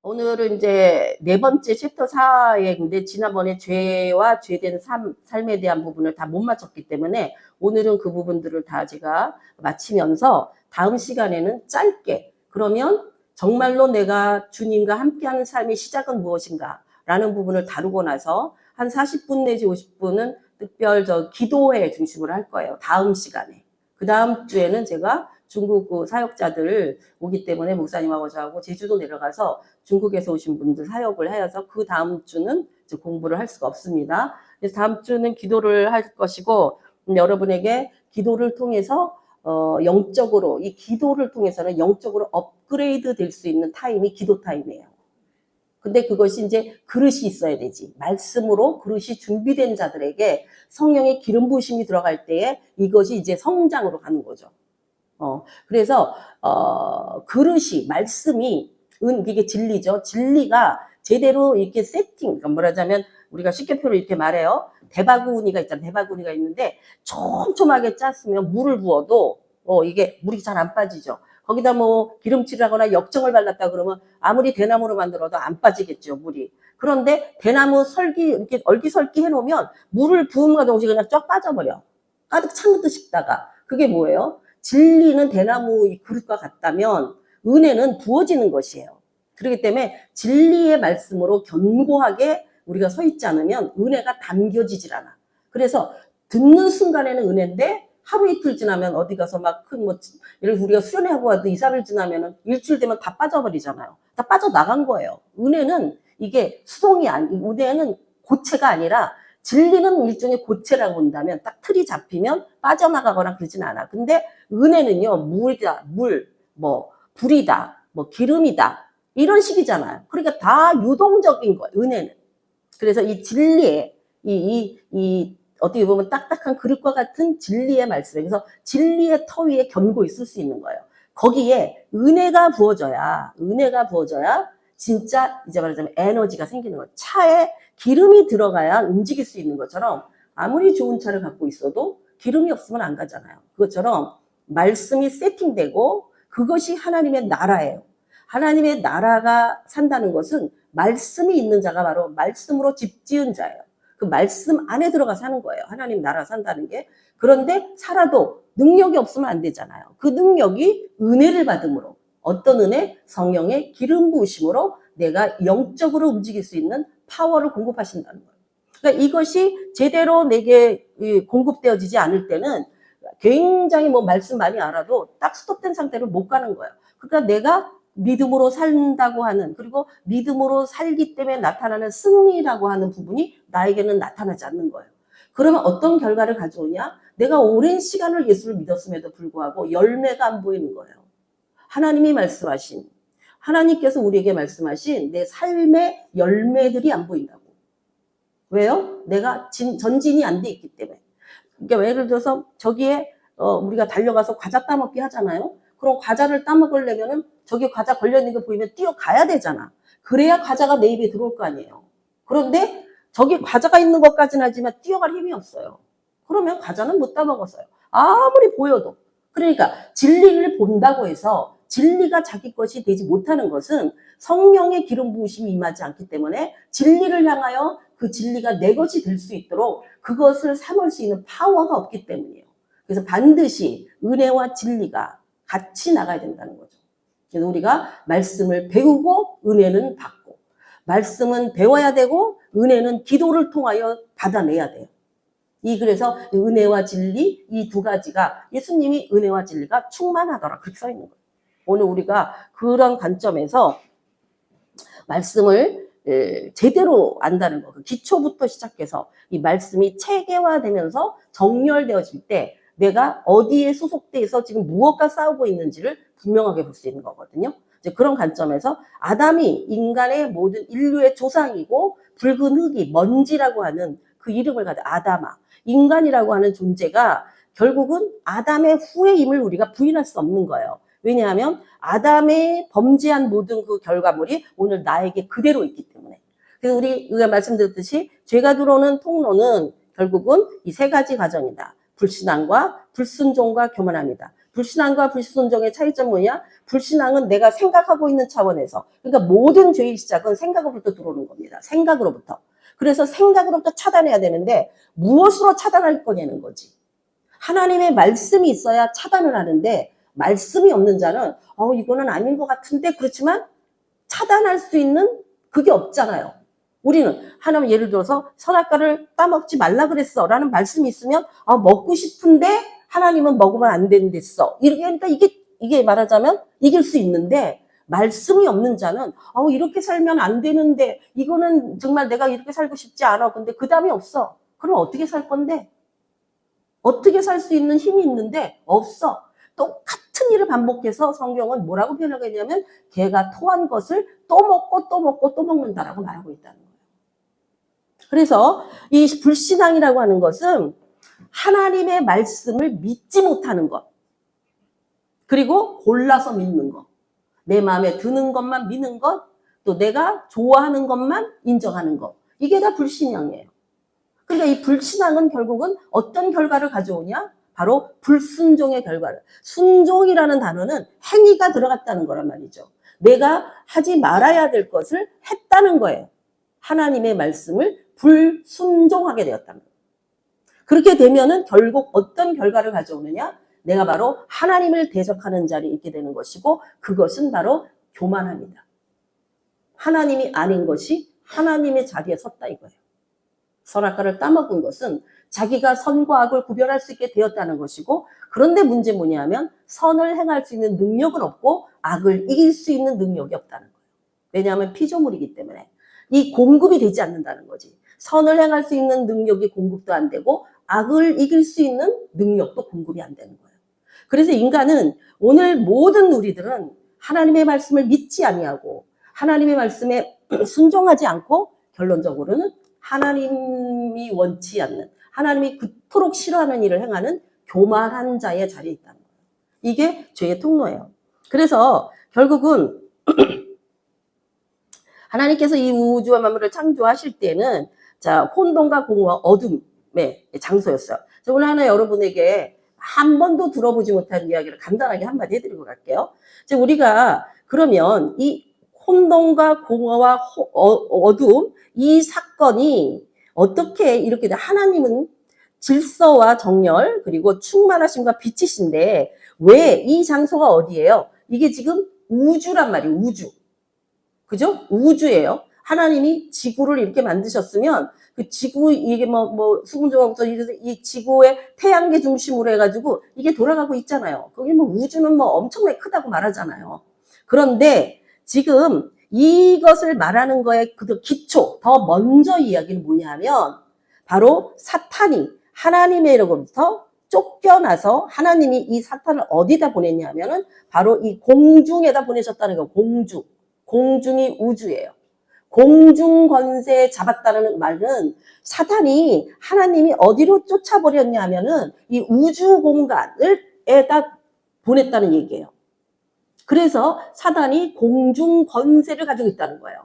오늘은 이제 네 번째 챕터 4에 근데 지난번에 죄와 죄된 삶에 대한 부분을 다 못 마쳤기 때문에 오늘은 그 부분들을 다 제가 마치면서 다음 시간에는 짧게 그러면 정말로 내가 주님과 함께하는 삶의 시작은 무엇인가 라는 부분을 다루고 나서 한 40분 내지 50분은 특별 기도회 중심으로 할 거예요. 다음 시간에. 그 다음 주에는 제가 중국 그 사역자들 오기 때문에 목사님하고 저하고 제주도 내려가서 중국에서 오신 분들 사역을 해서 그 다음 주는 공부를 할 수가 없습니다. 그래서 다음 주는 기도를 할 것이고 여러분에게 기도를 통해서 영적으로 이 기도를 통해서는 영적으로 업그레이드 될 수 있는 타임이 기도 타임이에요. 근데 그것이 이제 그릇이 있어야 되지. 말씀으로 그릇이 준비된 자들에게 성령의 기름 부으심이 들어갈 때에 이것이 이제 성장으로 가는 거죠. 그래서 그릇이 말씀이 이게 진리죠. 진리가 제대로 이렇게 세팅, 그러니까 뭐라자면 우리가 쉽게 표를 이렇게 말해요. 대바구니가 있잖아요. 대바구니가 있는데 촘촘하게 짰으면 물을 부어도 이게 물이 잘 안 빠지죠. 거기다 뭐 기름칠을 하거나 역정을 발랐다 그러면 아무리 대나무로 만들어도 안 빠지겠죠, 물이. 그런데 대나무 설기 이렇게 얼기설기 해놓으면 물을 부음과 동시에 그냥 쫙 빠져버려. 가득 찬 듯 싶다가 그게 뭐예요? 진리는 대나무 그릇과 같다면 은혜는 부어지는 것이에요. 그렇기 때문에 진리의 말씀으로 견고하게 우리가 서 있지 않으면 은혜가 담겨지질 않아. 그래서 듣는 순간에는 은혜인데 하루 이틀 지나면 어디 가서 막 큰 뭐 예를 들어 우리가 수련회하고 와도 이사를 지나면은 일주일 되면 다 빠져버리잖아요. 다 빠져나간 거예요. 은혜는 이게 수동이 은혜는 고체가 아니라 진리는 일종의 고체라고 본다면 딱 틀이 잡히면 빠져나가거나 그러진 않아. 근데 은혜는요, 물이다, 뭐 불이다, 뭐 기름이다 이런 식이잖아요. 그러니까 다 유동적인 거예요. 은혜는. 그래서 이 진리의 이 어떻게 보면 딱딱한 그릇과 같은 진리의 말씀. 그래서 진리의 터 위에 견고 있을 수 있는 거예요. 거기에 은혜가 부어져야 진짜 이제 말하자면 에너지가 생기는 거예요. 차에 기름이 들어가야 움직일 수 있는 것처럼 아무리 좋은 차를 갖고 있어도 기름이 없으면 안 가잖아요. 그것처럼 말씀이 세팅되고 그것이 하나님의 나라예요. 하나님의 나라가 산다는 것은 말씀이 있는 자가 바로 말씀으로 집 지은 자예요. 그 말씀 안에 들어가 사는 거예요. 하나님 나라 산다는 게. 그런데 살아도 능력이 없으면 안 되잖아요. 그 능력이 은혜를 받음으로. 어떤 은혜? 성령의 기름 부으심으로 내가 영적으로 움직일 수 있는 파워를 공급하신다는 거예요. 그러니까 이것이 제대로 내게 공급되어지지 않을 때는 굉장히 뭐 말씀 많이 알아도 딱 스톱된 상태로 못 가는 거예요. 그러니까 내가 믿음으로 산다고 하는 그리고 믿음으로 살기 때문에 나타나는 승리라고 하는 부분이 나에게는 나타나지 않는 거예요. 그러면 어떤 결과를 가져오냐? 내가 오랜 시간을 예수를 믿었음에도 불구하고 열매가 안 보이는 거예요. 하나님이 말씀하신 하나님께서 우리에게 말씀하신 내 삶의 열매들이 안 보인다고. 왜요? 내가 전진이 안 돼 있기 때문에. 그러니까 예를 들어서 저기에 우리가 달려가서 과자 따먹기 하잖아요. 그럼 과자를 따먹으려면은 저기 과자 걸려있는 거 보이면 뛰어가야 되잖아. 그래야 과자가 내 입에 들어올 거 아니에요. 그런데 저기 과자가 있는 것까지는 하지만 뛰어갈 힘이 없어요. 그러면 과자는 못 따먹었어요. 아무리 보여도. 그러니까 진리를 본다고 해서 진리가 자기 것이 되지 못하는 것은 성령의 기름 부으심이 임하지 않기 때문에 진리를 향하여 그 진리가 내 것이 될 수 있도록 그것을 삼을 수 있는 파워가 없기 때문이에요. 그래서 반드시 은혜와 진리가 같이 나가야 된다는 거죠. 그래서 우리가 말씀을 배우고 은혜는 받고 말씀은 배워야 되고 은혜는 기도를 통하여 받아내야 돼요. 그래서 은혜와 진리 이 두 가지가 예수님이 은혜와 진리가 충만하더라 그렇게 써 있는 거예요. 오늘 우리가 그런 관점에서 말씀을 제대로 안다는 거. 그 기초부터 시작해서 이 말씀이 체계화되면서 정렬되어질 때 내가 어디에 소속돼서 지금 무엇과 싸우고 있는지를 분명하게 볼 수 있는 거거든요. 이제 그런 관점에서 아담이 인간의 모든 인류의 조상이고 붉은 흙이 먼지라고 하는 그 이름을 가진 아담아. 인간이라고 하는 존재가 결국은 아담의 후예임을 우리가 부인할 수 없는 거예요. 왜냐하면 아담의 범죄한 모든 그 결과물이 오늘 나에게 그대로 있기 때문에. 그래서 우리가 말씀드렸듯이 죄가 들어오는 통로는 결국은 이 세 가지 과정이다. 불신앙과 불순종과 교만함이다. 불신앙과 불순종의 차이점 뭐냐? 불신앙은 내가 생각하고 있는 차원에서. 그러니까 모든 죄의 시작은 생각으로부터 들어오는 겁니다. 생각으로부터. 그래서 생각으로부터 차단해야 되는데 무엇으로 차단할 거냐는 거지. 하나님의 말씀이 있어야 차단을 하는데 말씀이 없는 자는 이거는 아닌 것 같은데 그렇지만 차단할 수 있는 그게 없잖아요. 우리는 하나님 예를 들어서 선악과를 따먹지 말라 그랬어 라는 말씀이 있으면 먹고 싶은데 하나님은 먹으면 안 된댔어. 그러니까 이게 말하자면 이길 수 있는데 말씀이 없는 자는 이렇게 살면 안 되는데 이거는 정말 내가 이렇게 살고 싶지 않아. 근데 그 다음이 없어. 그럼 어떻게 살 건데? 어떻게 살 수 있는 힘이 있는데 없어. 똑같은 일을 반복해서 성경은 뭐라고 표현하고 있냐면 개가 토한 것을 또 먹고 또 먹고 또 먹는다라고 말하고 있다는 거예요. 그래서 이 불신앙이라고 하는 것은 하나님의 말씀을 믿지 못하는 것. 그리고 골라서 믿는 것. 내 마음에 드는 것만 믿는 것. 또 내가 좋아하는 것만 인정하는 것. 이게 다 불신앙이에요. 그러니까 이 불신앙은 결국은 어떤 결과를 가져오냐? 바로 불순종의 결과를. 순종이라는 단어는 행위가 들어갔다는 거란 말이죠. 내가 하지 말아야 될 것을 했다는 거예요. 하나님의 말씀을 불순종하게 되었다는 거예요. 그렇게 되면은 결국 어떤 결과를 가져오느냐? 내가 바로 하나님을 대적하는 자리에 있게 되는 것이고 그것은 바로 교만합니다. 하나님이 아닌 것이 하나님의 자리에 섰다 이거예요. 선악과를 따먹은 것은 자기가 선과 악을 구별할 수 있게 되었다는 것이고 그런데 문제 뭐냐면 선을 행할 수 있는 능력은 없고 악을 이길 수 있는 능력이 없다는 거예요. 왜냐하면 피조물이기 때문에 이 공급이 되지 않는다는 거지. 선을 행할 수 있는 능력이 공급도 안 되고 악을 이길 수 있는 능력도 공급이 안 되는 거예요. 그래서 인간은 오늘 모든 우리들은 하나님의 말씀을 믿지 아니하고 하나님의 말씀에 순종하지 않고 결론적으로는 하나님이 원치 않는 하나님이 그토록 싫어하는 일을 행하는 교만한 자의 자리에 있다는 거예요. 이게 죄의 통로예요. 그래서 결국은 하나님께서 이 우주와 만물을 창조하실 때는 혼돈과 공허와 어둠의 장소였어요. 오늘 하나 여러분에게 한 번도 들어보지 못한 이야기를 간단하게 한마디 해드리고 갈게요. 우리가 그러면 이 혼돈과 공허와 어둠 이 사건이 어떻게 이렇게 하나님은 질서와 정열 그리고 충만하심과 빛이신데 왜 이 장소가 어디예요? 이게 지금 우주란 말이에요. 우주. 그죠? 우주예요. 하나님이 지구를 이렇게 만드셨으면 그 지구 이게 수분조각부터 이 지구의 태양계 중심으로 해가지고 이게 돌아가고 있잖아요. 거기 우주는 엄청나게 크다고 말하잖아요. 그런데 지금 이것을 말하는 거에 그 기초, 더 먼저 이야기는 뭐냐면 바로 사탄이 하나님으로부터 쫓겨나서 하나님이 이 사탄을 어디다 보냈냐면은 바로 이 공중에다 보내셨다는 거예요. 공중이 우주예요. 공중 권세에 잡았다는 말은 사탄이 하나님이 어디로 쫓아버렸냐면은 이 우주 공간에다 보냈다는 얘기예요. 그래서 사단이 공중 권세를 가지고 있다는 거예요.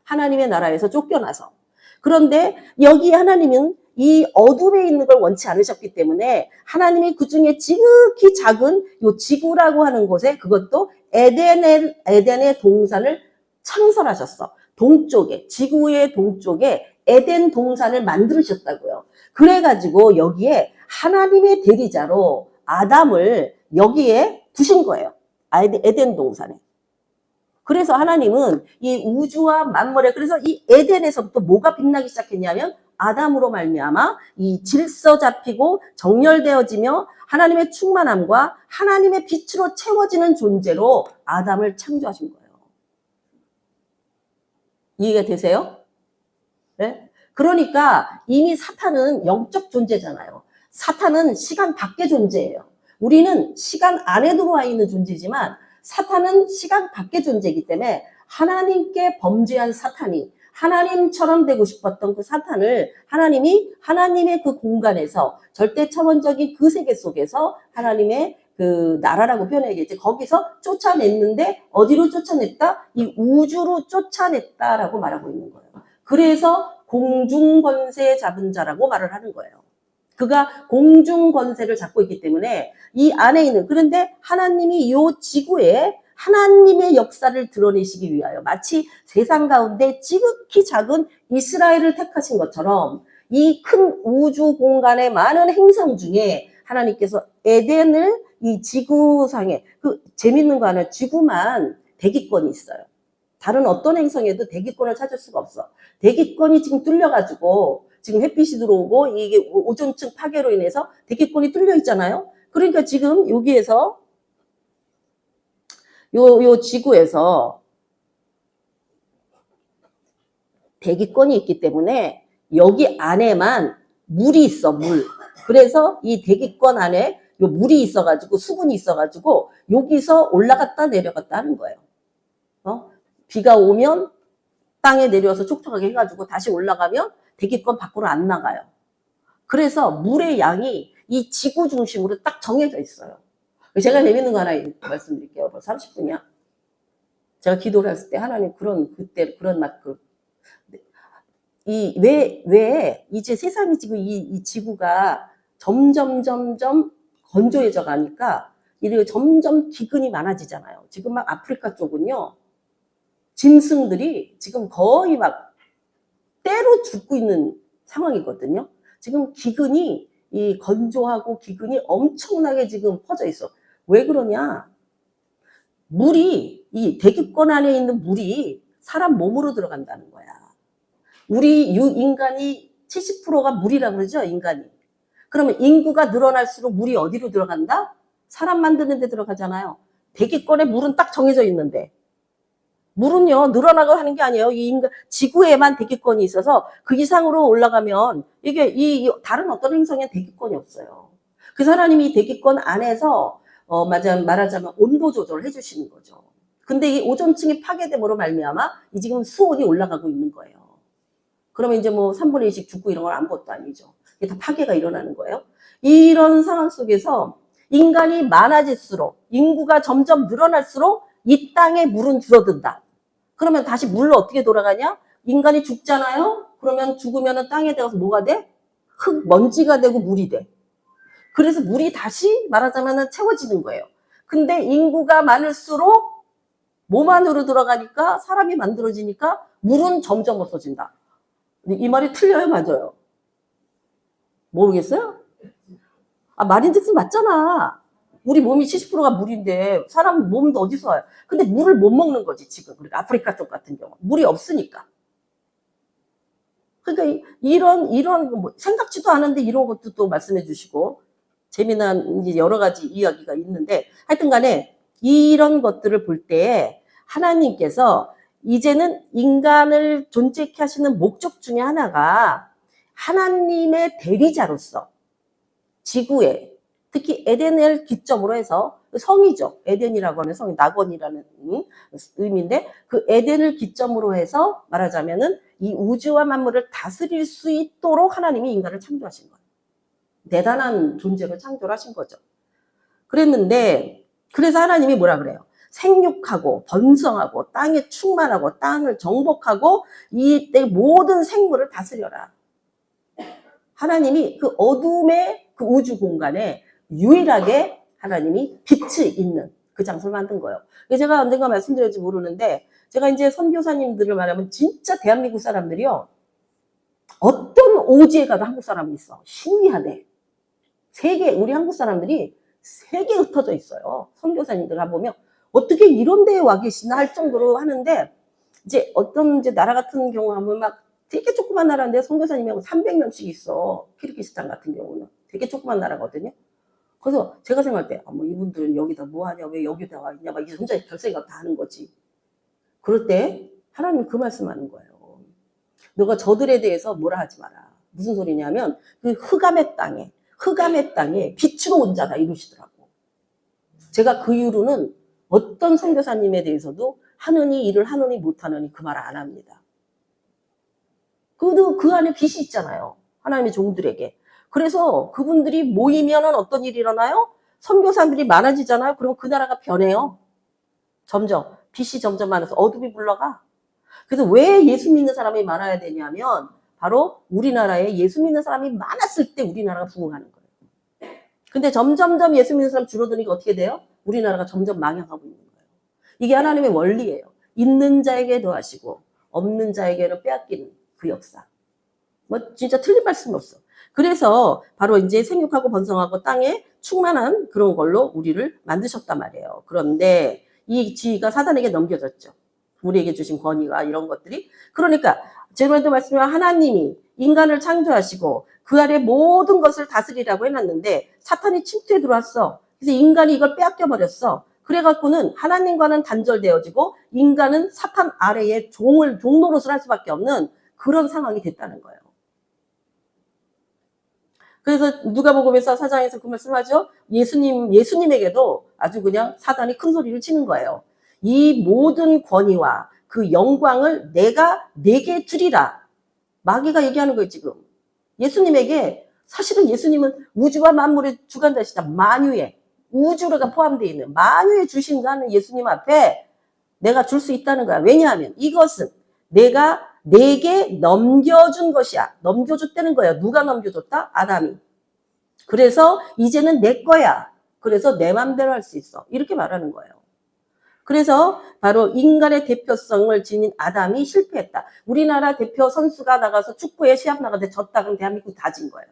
하나님의 나라에서 쫓겨나서. 그런데 여기 하나님은 이 어둠에 있는 걸 원치 않으셨기 때문에 하나님이 그중에 지극히 작은 이 지구라고 하는 곳에 그것도 에덴의 동산을 창설하셨어. 동쪽에, 지구의 동쪽에 에덴 동산을 만드셨다고요. 그래가지고 여기에 하나님의 대리자로 아담을 여기에 두신 거예요. 에덴 동산에. 그래서 하나님은 이 우주와 만물에 그래서 이 에덴에서부터 뭐가 빛나기 시작했냐면 아담으로 말미암아 이 질서 잡히고 정렬되어지며 하나님의 충만함과 하나님의 빛으로 채워지는 존재로 아담을 창조하신 거예요. 이해가 되세요? 네? 그러니까 이미 사탄은 영적 존재잖아요. 사탄은 시간 밖의 존재예요. 우리는 시간 안에 들어와 있는 존재지만 사탄은 시간 밖의 존재이기 때문에 하나님께 범죄한 사탄이 하나님처럼 되고 싶었던 그 사탄을 하나님이 하나님의 그 공간에서 절대 차원적인 그 세계 속에서 하나님의 그 나라라고 표현해야겠지. 거기서 쫓아냈는데 어디로 쫓아냈다? 이 우주로 쫓아냈다라고 말하고 있는 거예요. 그래서 공중 권세 잡은 자라고 말을 하는 거예요. 그가 공중 권세를 잡고 있기 때문에 이 안에 있는, 그런데 하나님이 이 지구에 하나님의 역사를 드러내시기 위하여 마치 세상 가운데 지극히 작은 이스라엘을 택하신 것처럼 이 큰 우주 공간의 많은 행성 중에 하나님께서 에덴을 이 지구상에, 그 재밌는 거 하나, 지구만 대기권이 있어요. 다른 어떤 행성에도 대기권을 찾을 수가 없어. 대기권이 지금 뚫려가지고 지금 햇빛이 들어오고 이게 오존층 파괴로 인해서 대기권이 뚫려 있잖아요. 그러니까 지금 여기에서 요 지구에서 대기권이 있기 때문에 여기 안에만 물이 있어, 물. 그래서 이 대기권 안에 요 물이 있어가지고 수분이 있어가지고 여기서 올라갔다 내려갔다 하는 거예요. 비가 오면 땅에 내려와서 촉촉하게 해가지고 다시 올라가면 대기권 밖으로 안 나가요. 그래서 물의 양이 이 지구 중심으로 딱 정해져 있어요. 제가 재밌는 거 하나 말씀드릴게요. 벌써 30분이야. 제가 기도를 했을 때 하나님 그때 그런 왜 이제 세상이 지금 이 지구가 점점 건조해져 가니까 이렇게 점점 기근이 많아지잖아요. 지금 막 아프리카 쪽은요, 짐승들이 지금 거의 막 때로 죽고 있는 상황이거든요. 지금 기근이, 이 건조하고 기근이 엄청나게 지금 퍼져 있어. 왜 그러냐? 이 대기권 안에 있는 물이 사람 몸으로 들어간다는 거야. 우리 인간이 70%가 물이라고 그러죠, 인간이. 그러면 인구가 늘어날수록 물이 어디로 들어간다? 사람 만드는 데 들어가잖아요. 대기권에 물은 딱 정해져 있는데. 물은요, 늘어나고 하는 게 아니에요. 지구에만 대기권이 있어서 그 이상으로 올라가면 이게 다른 어떤 행성에 대기권이 없어요. 그래서 하나님이 이 대기권 안에서 말하자면 온도 조절을 해주시는 거죠. 근데 이 오존층이 파괴됨으로 말미암아 이 지금 수온이 올라가고 있는 거예요. 그러면 이제 뭐 3분의 1씩 죽고 이런 건 아무것도 아니죠. 이게 다 파괴가 일어나는 거예요. 이런 상황 속에서 인간이 많아질수록, 인구가 점점 늘어날수록 이 땅에 물은 줄어든다. 그러면 다시 물로 어떻게 돌아가냐? 인간이 죽잖아요? 그러면 죽으면 땅에 들어가서 뭐가 돼? 먼지가 되고 물이 돼. 그래서 물이 다시 말하자면 채워지는 거예요. 근데 인구가 많을수록 몸 안으로 들어가니까, 사람이 만들어지니까 물은 점점 없어진다. 이 말이 틀려요? 맞아요? 모르겠어요? 말인즉슨 맞잖아. 우리 몸이 70%가 물인데 사람 몸도 어디서 와요? 근데 물을 못 먹는 거지, 지금. 그러니까 아프리카 쪽 같은 경우. 물이 없으니까. 그러니까 이런 뭐 생각지도 않은데 이런 것도 또 말씀해 주시고, 재미난 이제 여러 가지 이야기가 있는데, 하여튼 간에 이런 것들을 볼 때 하나님께서 이제는 인간을 존재케 하시는 목적 중에 하나가 하나님의 대리자로서 지구에, 특히 에덴을 기점으로 해서, 성이죠. 에덴이라고 하면 성이 낙원이라는 의미인데, 그 에덴을 기점으로 해서 말하자면은 이 우주와 만물을 다스릴 수 있도록 하나님이 인간을 창조하신 거예요. 대단한 존재로 창조를 하신 거죠. 그랬는데, 그래서 하나님이 뭐라 그래요? 생육하고 번성하고 땅에 충만하고 땅을 정복하고 이 모든 생물을 다스려라. 하나님이 그 어둠의 그 우주 공간에 유일하게 하나님이 빛이 있는 그 장소를 만든 거예요. 제가 언젠가 말씀드렸지 모르는데, 제가 이제 선교사님들을 말하면 진짜 대한민국 사람들이요, 어떤 오지에 가도 한국 사람이 있어. 신기하대. 우리 한국 사람들이 세계에 흩어져 있어요. 선교사님들 가보면 어떻게 이런 데에 와 계시나 할 정도로 하는데, 이제 어떤 이제 나라 같은 경우 하면 막 되게 조그만 나라인데 선교사님하고 300명씩 있어. 키르기스탄 같은 경우는 되게 조그만 나라거든요. 그래서 제가 생각할 때, 뭐 이분들은 여기다 뭐 하냐, 왜 여기다 와 있냐, 막 이제 혼자 별생각 다 하는 거지. 그럴 때 하나님 그 말씀하는 거예요. 너가 저들에 대해서 뭐라 하지 마라. 무슨 소리냐면 그 흑암의 땅에 빛으로 온 자다 이러시더라고. 제가 그 이후로는 어떤 선교사님에 대해서도 하느니 일을 하느니 못하느니 그 말을 안 합니다. 그 안에 빛이 있잖아요. 하나님의 종들에게. 그래서 그분들이 모이면은 어떤 일이 일어나요? 선교사들이 많아지잖아요. 그럼 그 나라가 변해요. 빛이 점점 많아서 어둠이 물러가. 그래서 왜 예수 믿는 사람이 많아야 되냐면 바로 우리나라에 예수 믿는 사람이 많았을 때 우리나라가 부흥하는 거예요. 근데 점점점 예수 믿는 사람 줄어드니까 어떻게 돼요? 우리나라가 점점 망해가고 있는 거예요. 이게 하나님의 원리예요. 있는 자에게 더하시고 없는 자에게는 빼앗기는 그 역사. 뭐 진짜 틀린 말씀이 없어. 그래서 바로 이제 생육하고 번성하고 땅에 충만한 그런 걸로 우리를 만드셨단 말이에요. 그런데 이 지위가 사단에게 넘겨졌죠. 우리에게 주신 권위가 이런 것들이. 그러니까 제가 말씀드린 하나님이 인간을 창조하시고 그 아래 모든 것을 다스리라고 해놨는데 사탄이 침투해 들어왔어. 그래서 인간이 이걸 빼앗겨 버렸어. 그래갖고는 하나님과는 단절되어지고 인간은 사탄 아래에 종 노릇을 할 수밖에 없는 그런 상황이 됐다는 거예요. 그래서 누가복음에서 4장에서 그 말씀하죠. 예수님에게도 아주 그냥 사단이 큰 소리를 치는 거예요. 이 모든 권위와 그 영광을 내가 내게 주리라. 마귀가 얘기하는 거예요, 지금. 예수님에게, 사실은 예수님은 우주와 만물의 주관자시다. 만유에, 우주가 포함되어 있는 만유에 주신다는 예수님 앞에 내가 줄 수 있다는 거야. 왜냐하면 이것은 내가 내게 넘겨준 것이야. 넘겨줬다는 거야. 누가 넘겨줬다? 아담이. 그래서 이제는 내 거야. 그래서 내 맘대로 할 수 있어. 이렇게 말하는 거예요. 그래서 바로 인간의 대표성을 지닌 아담이 실패했다. 우리나라 대표 선수가 나가서 축구에 시합 나가는데 졌다 그러면 대한민국이 다 진 거예요.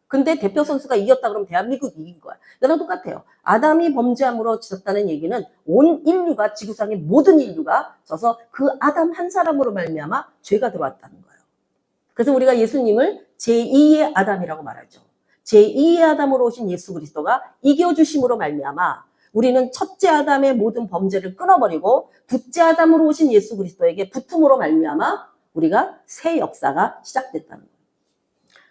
근데 대표 선수가 이겼다 그러면 대한민국이 이긴 거야. 이거랑 똑같아요. 아담이 범죄함으로 졌다는 얘기는 온 인류가, 지구상의 모든 인류가 져서 그 아담 한 사람으로 말미암아 죄가 들어왔다는 거예요. 그래서 우리가 예수님을 제2의 아담이라고 말하죠. 제2의 아담으로 오신 예수 그리스도가 이겨주심으로 말미암아 우리는 첫째 아담의 모든 범죄를 끊어버리고 둘째 아담으로 오신 예수 그리스도에게 붙음으로 말미암아 우리가 새 역사가 시작됐다는 거예요.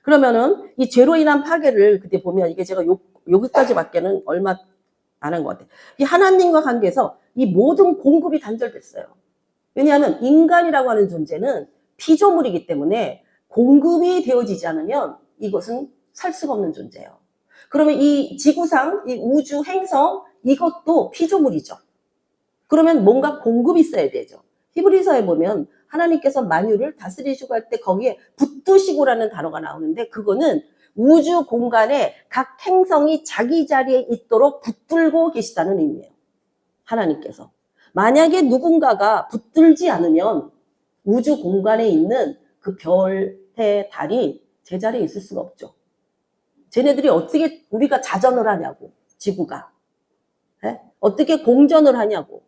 그러면은 이 죄로 인한 파괴를 그때 보면 이게 제가 여기까지밖에는 얼마 안 한 것 같아요. 이 하나님과 관계에서 이 모든 공급이 단절됐어요. 왜냐하면 인간이라고 하는 존재는 피조물이기 때문에 공급이 되어지지 않으면 이것은 살 수가 없는 존재예요. 그러면 이 지구상, 이 우주 행성 이것도 피조물이죠. 그러면 뭔가 공급이 있어야 되죠. 히브리서에 보면 하나님께서 만유를 다스리시고 할 때 거기에 붙드시고라는 단어가 나오는데 그거는 우주 공간에 각 행성이 자기 자리에 있도록 붙들고 계시다는 의미예요. 하나님께서. 만약에 누군가가 붙들지 않으면 우주 공간에 있는 그 별, 해, 달이 제자리에 있을 수가 없죠. 쟤네들이 어떻게 우리가 자전을 하냐고, 지구가. 네? 어떻게 공전을 하냐고.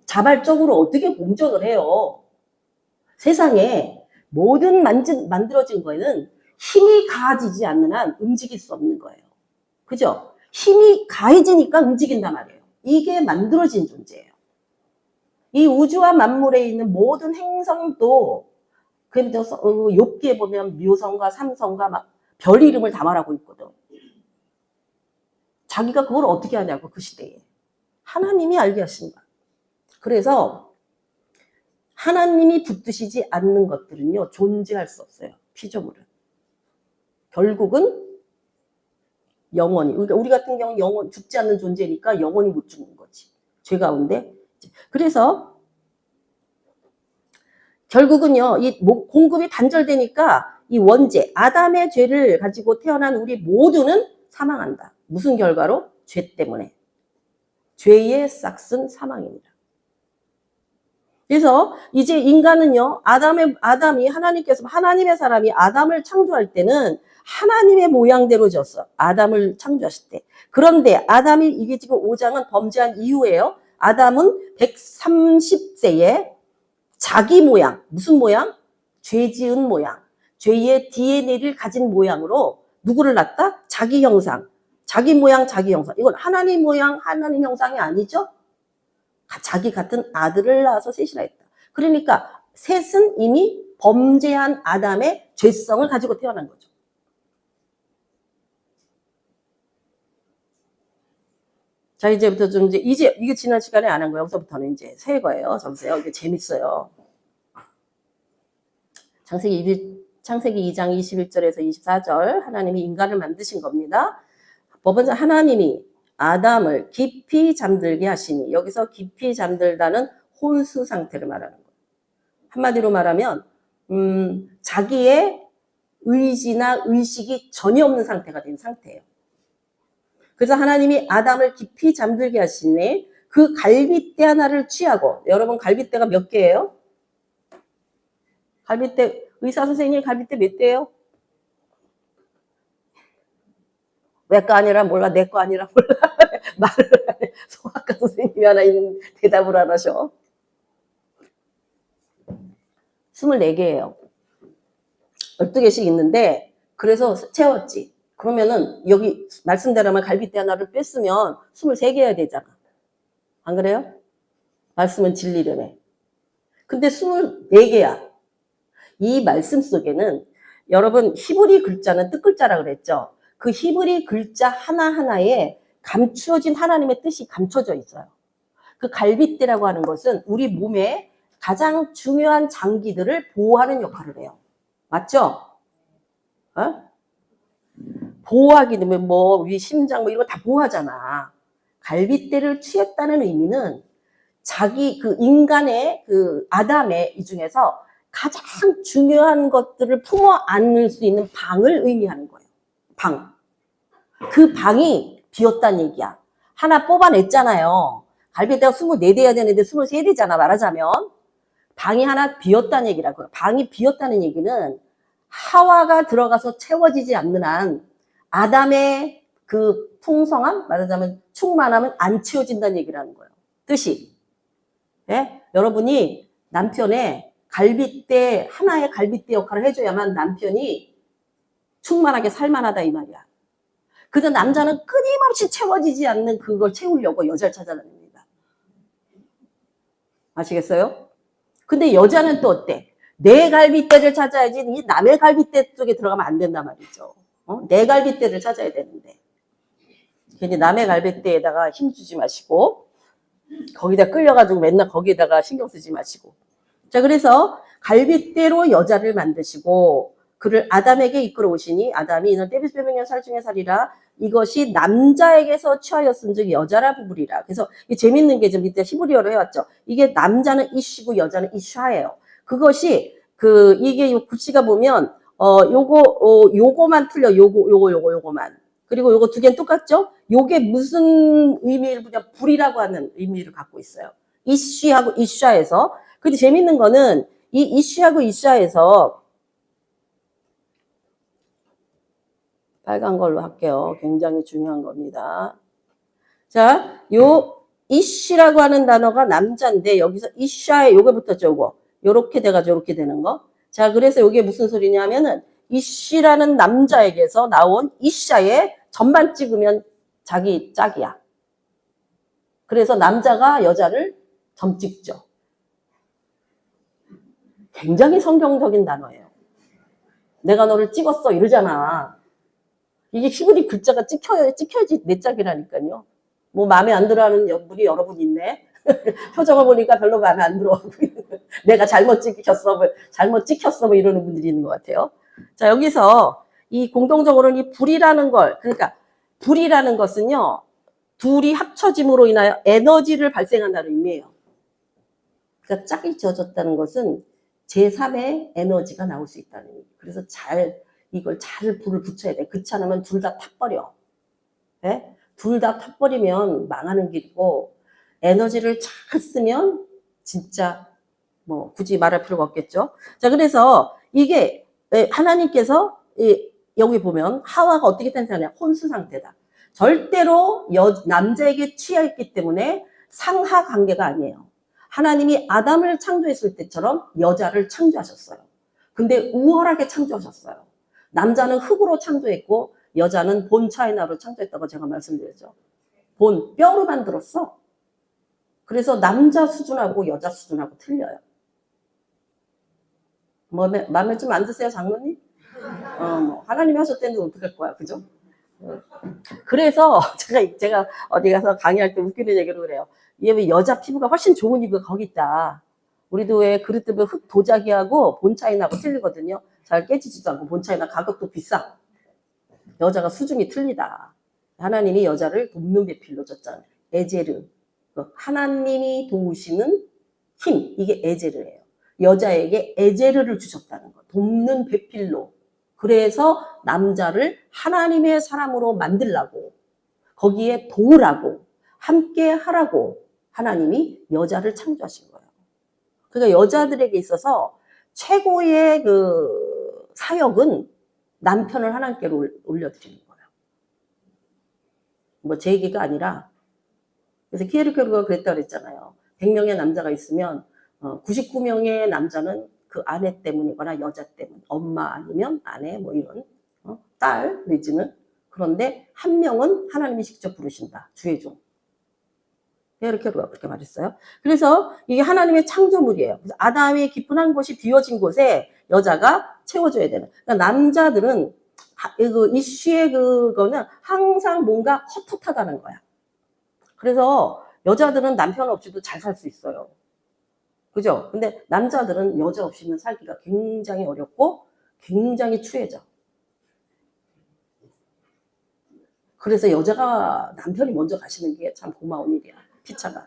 자발적으로 어떻게 공전을 해요. 세상에 모든 만들어진 거에는 힘이 가해지지 않는 한 움직일 수 없는 거예요. 그죠? 힘이 가해지니까 움직인단 말이에요. 이게 만들어진 존재예요. 이 우주와 만물에 있는 모든 행성도 그래서 욥기에 보면 묘성과 삼성과 막 별 이름을 다 말하고 있거든. 자기가 그걸 어떻게 하냐고 그 시대에. 하나님이 알게 하신 거야. 그래서 하나님이 붙드시지 않는 것들은요 존재할 수 없어요. 피조물은. 결국은 영원히. 그러니까 우리 같은 경우는 영원 죽지 않는 존재니까 영원히 못 죽는 거지. 죄 가운데. 그래서 결국은요 이 공급이 단절되니까 이 원죄 아담의 죄를 가지고 태어난 우리 모두는 사망한다. 무슨 결과로? 죄 때문에. 죄의 싹슨 사망입니다. 그래서 이제 인간은요 아담이 하나님께서 하나님의 사람이 아담을 창조할 때는 하나님의 모양대로 졌어. 아담을 창조하실 때. 그런데 아담이 이게 지금 5장은 범죄한 이후에요. 아담은 130세에 자기 모양, 무슨 모양? 죄 지은 모양. 죄의 DNA를 가진 모양으로 누구를 낳았다? 자기 형상. 자기 모양, 자기 형상. 이건 하나님 모양, 하나님 형상이 아니죠? 자기 같은 아들을 낳아서 셋이나 했다. 그러니까 셋은 이미 범죄한 아담의 죄성을 가지고 태어난 거죠. 자, 이제부터 좀 이제 이게 지난 시간에 안 한 거예요. 여기서부터는 이제 새 거예요. 점세요. 이게 재밌어요. 창세기 2장 21절에서 24절 하나님이 인간을 만드신 겁니다. 먼저 하나님이 아담을 깊이 잠들게 하시니 여기서 깊이 잠들다는 혼수 상태를 말하는 거예요. 한마디로 말하면 자기의 의지나 의식이 전혀 없는 상태가 된 상태예요. 그래서 하나님이 아담을 깊이 잠들게 하시네 그 갈빗대 하나를 취하고, 여러분 갈빗대가 몇 개예요? 갈빗대, 의사 선생님 갈빗대 몇 대예요? 외과 아니라 몰라, 내과 아니라 몰라. 말을 안 해. 소아과 선생님이 하나 있는 대답을 안 하셔. 24개예요. 12개씩 있는데, 그래서 채웠지. 그러면은, 여기, 말씀대로만 갈빗대 하나를 뺐으면 23개 해야 되잖아. 안 그래요? 말씀은 진리라며. 근데 24개야. 이 말씀 속에는, 여러분, 히브리 글자는 뜻글자라 그랬죠? 그 히브리 글자 하나하나에 감추어진 하나님의 뜻이 감춰져 있어요. 그 갈빗대라고 하는 것은 우리 몸에 가장 중요한 장기들을 보호하는 역할을 해요. 맞죠? 어? 보호하기 때문에 뭐 우리 심장 뭐 이런 거 다 보호하잖아. 갈빗대를 취했다는 의미는 자기 그 인간의 그 아담의 이 중에서 가장 중요한 것들을 품어 안을 수 있는 방을 의미하는 거예요. 방. 그 방이 비었다는 얘기야. 하나 뽑아냈잖아요. 갈빗대가 24대야 되는데 23대잖아, 말하자면. 방이 하나 비었다는 얘기라고요. 방이 비었다는 얘기는 하와가 들어가서 채워지지 않는 한 아담의 그 풍성함, 말하자면 충만함은 안 채워진다는 얘기라는 거예요. 뜻이. 예? 여러분이 남편의 갈빗대, 하나의 갈빗대 역할을 해줘야만 남편이 충만하게 살만하다 이 말이야. 그래서 남자는 끊임없이 채워지지 않는 그걸 채우려고 여자를 찾아다닙니다. 아시겠어요? 근데 여자는 또 어때? 내 갈빗대를 찾아야지 이 남의 갈빗대 쪽에 들어가면 안 된단 말이죠. 내 갈빗대를 찾아야 되는데. 괜히 남의 갈빗대에다가 힘주지 마시고 거기다 끌려가지고 맨날 거기에다가 신경 쓰지 마시고. 자, 그래서 갈빗대로 여자를 만드시고 그를 아담에게 이끌어 오시니 아담이 이는 때비스 빼병년 살 중에 살이라 이것이 남자에게서 취하였은즉 여자라 부부리라. 그래서 이 재밌는 게 좀 밑에 히브리어로 해왔죠. 이게 남자는 이슈고 여자는 이슈예요. 그것이 그 이게 요 구치가 보면 요거만 틀려. 요거만. 그리고 요거 두 개는 똑같죠? 요게 무슨 의미를 그냥 불이라고 하는 의미를 갖고 있어요. 이슈하고 이슈에서. 근데 재밌는 거는 이 이슈하고 이슈에서 빨간 걸로 할게요. 굉장히 중요한 겁니다. 자, 요 이슈라고 하는 단어가 남자인데 여기서 이슈에 요게 붙었죠. 요거. 요렇게 돼가지고 요렇게 되는 거. 자, 그래서 요게 무슨 소리냐면은 이슈라는 남자에게서 나온 이슈에 점만 찍으면 자기 짝이야. 그래서 남자가 여자를 점 찍죠. 굉장히 성경적인 단어예요. 내가 너를 찍었어 이러잖아. 이게 히브리 글자가 찍혀야지 내 짝이라니까요. 뭐 마음에 안 들어하는 분이 여러분 있네. 표정을 보니까 별로 마음에 안 들어. 내가 잘못 찍혔어 뭐 이러는 분들이 있는 것 같아요. 자, 여기서 이 공동적으로는 이 불이라는 걸, 그러니까 불이라는 것은요, 둘이 합쳐짐으로 인하여 에너지를 발생한다는 의미예요. 그러니까 짝이 지어졌다는 것은 제3의 에너지가 나올 수 있다는 의미. 그래서 이걸 잘 불을 붙여야 돼. 그렇지 않으면 둘 다 타버려. 네? 둘 다 타버리면 망하는 길이고, 에너지를 잘 쓰면 진짜 뭐 굳이 말할 필요가 없겠죠. 자, 그래서 이게 하나님께서 여기 보면 하와가 어떻게 탄생하냐? 혼수 상태다. 절대로 남자에게 취해있기 때문에 상하 관계가 아니에요. 하나님이 아담을 창조했을 때처럼 여자를 창조하셨어요. 근데 우월하게 창조하셨어요. 남자는 흙으로 창조했고 여자는 본 차이나로 창조했다고 제가 말씀드렸죠. 본, 뼈로 만들었어. 그래서 남자 수준하고 여자 수준하고 틀려요. 마음에 좀 안 드세요, 장로님? 하나님이 하셨다는데 어떡할 거야, 그죠? 그래서 제가 어디 가서 강의할 때 웃기는 얘기를 그래요. 얘 왜 여자 피부가 훨씬 좋은 이유가 거기 있다. 우리도 왜 그릇 때문에 흙 도자기하고 본 차이나고 틀리거든요. 잘 깨지지도 않고 본 차이나 가격도 비싸. 여자가 수준이 틀리다. 하나님이 여자를 돕는 배필로 줬잖아요. 에제르. 하나님이 도우시는 힘. 이게 에제르예요. 여자에게 에제르를 주셨다는 거. 돕는 배필로. 그래서 남자를 하나님의 사람으로 만들라고, 거기에 도우라고, 함께 하라고 하나님이 여자를 창조하신 거예요. 그러니까 여자들에게 있어서 최고의 그 사역은 남편을 하나님께로 올려드리는 거예요. 뭐 제 얘기가 아니라, 그래서 키에르케르가 그랬다고 그랬잖아요. 100명의 남자가 있으면 99명의 남자는 그 아내 때문이거나 여자 때문, 엄마 아니면 아내 뭐 이런 딸 내지는, 그런데 한 명은 하나님이 직접 부르신다. 주의 종. 키에르케르가 그렇게 말했어요. 그래서 이게 하나님의 창조물이에요. 그래서 아담이 깊은 한 곳이 비워진 곳에 여자가 채워줘야 되는. 그러니까 남자들은 그 이슈의 그거는 항상 뭔가 헛헛하다는 거야. 그래서 여자들은 남편 없이도 잘 살 수 있어요. 그죠? 근데 남자들은 여자 없이는 살기가 굉장히 어렵고 굉장히 추해져. 그래서 여자가 남편이 먼저 가시는 게 참 고마운 일이야. 피차가.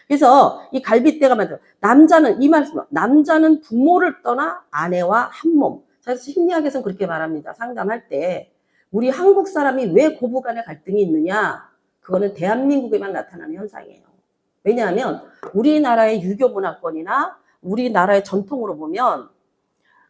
그래서 이 갈빗대가 만들어. 남자는, 이 말씀, 남자는 부모를 떠나 아내와 한 몸. 그래서 심리학에서는 그렇게 말합니다. 상담할 때. 우리 한국 사람이 왜 고부간의 갈등이 있느냐? 그거는 대한민국에만 나타나는 현상이에요. 왜냐하면 우리나라의 유교 문화권이나 우리나라의 전통으로 보면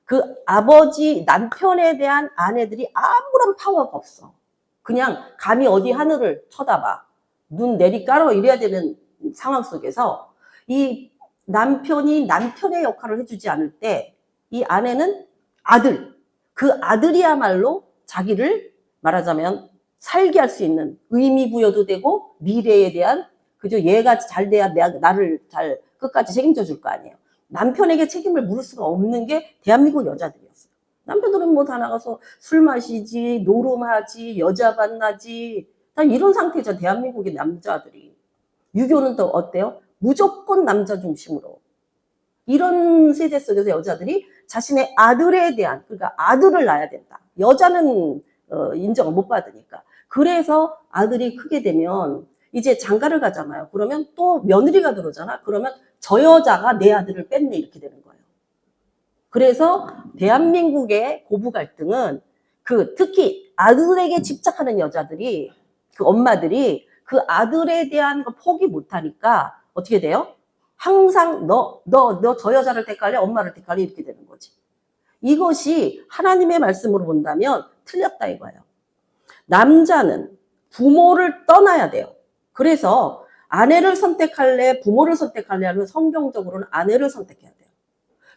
그 아버지, 남편에 대한 아내들이 아무런 파워가 없어. 그냥 감히 어디 하늘을 쳐다봐. 눈 내리깔어 이래야 되는 상황 속에서 이 남편이 남편의 역할을 해주지 않을 때 이 아내는 아들, 그 아들이야말로 자기를 말하자면 살게 할 수 있는 의미 부여도 되고 미래에 대한, 그죠? 얘가 잘 돼야 나를 잘 끝까지 책임져 줄 거 아니에요. 남편에게 책임을 물을 수가 없는 게 대한민국 여자들이었어요. 남편들은 뭐 다 나가서 술 마시지, 노름하지, 여자 만나지, 다 이런 상태죠. 대한민국의 남자들이. 유교는 또 어때요? 무조건 남자 중심으로. 이런 세대 속에서 여자들이 자신의 아들에 대한, 그러니까 아들을 낳아야 된다. 여자는 인정을 못 받으니까. 그래서 아들이 크게 되면 이제 장가를 가잖아요. 그러면 또 며느리가 들어오잖아. 그러면 저 여자가 내 아들을 뺐네 이렇게 되는 거예요. 그래서 대한민국의 고부 갈등은 특히 아들에게 집착하는 여자들이, 그 엄마들이 그 아들에 대한 거 포기 못하니까 어떻게 돼요? 항상 너 저 여자를 택할래? 엄마를 택할래? 이렇게 되는 거지. 이것이 하나님의 말씀으로 본다면 틀렸다 이거예요. 남자는 부모를 떠나야 돼요. 그래서 아내를 선택할래? 부모를 선택할래? 하면 성경적으로는 아내를 선택해야 돼요.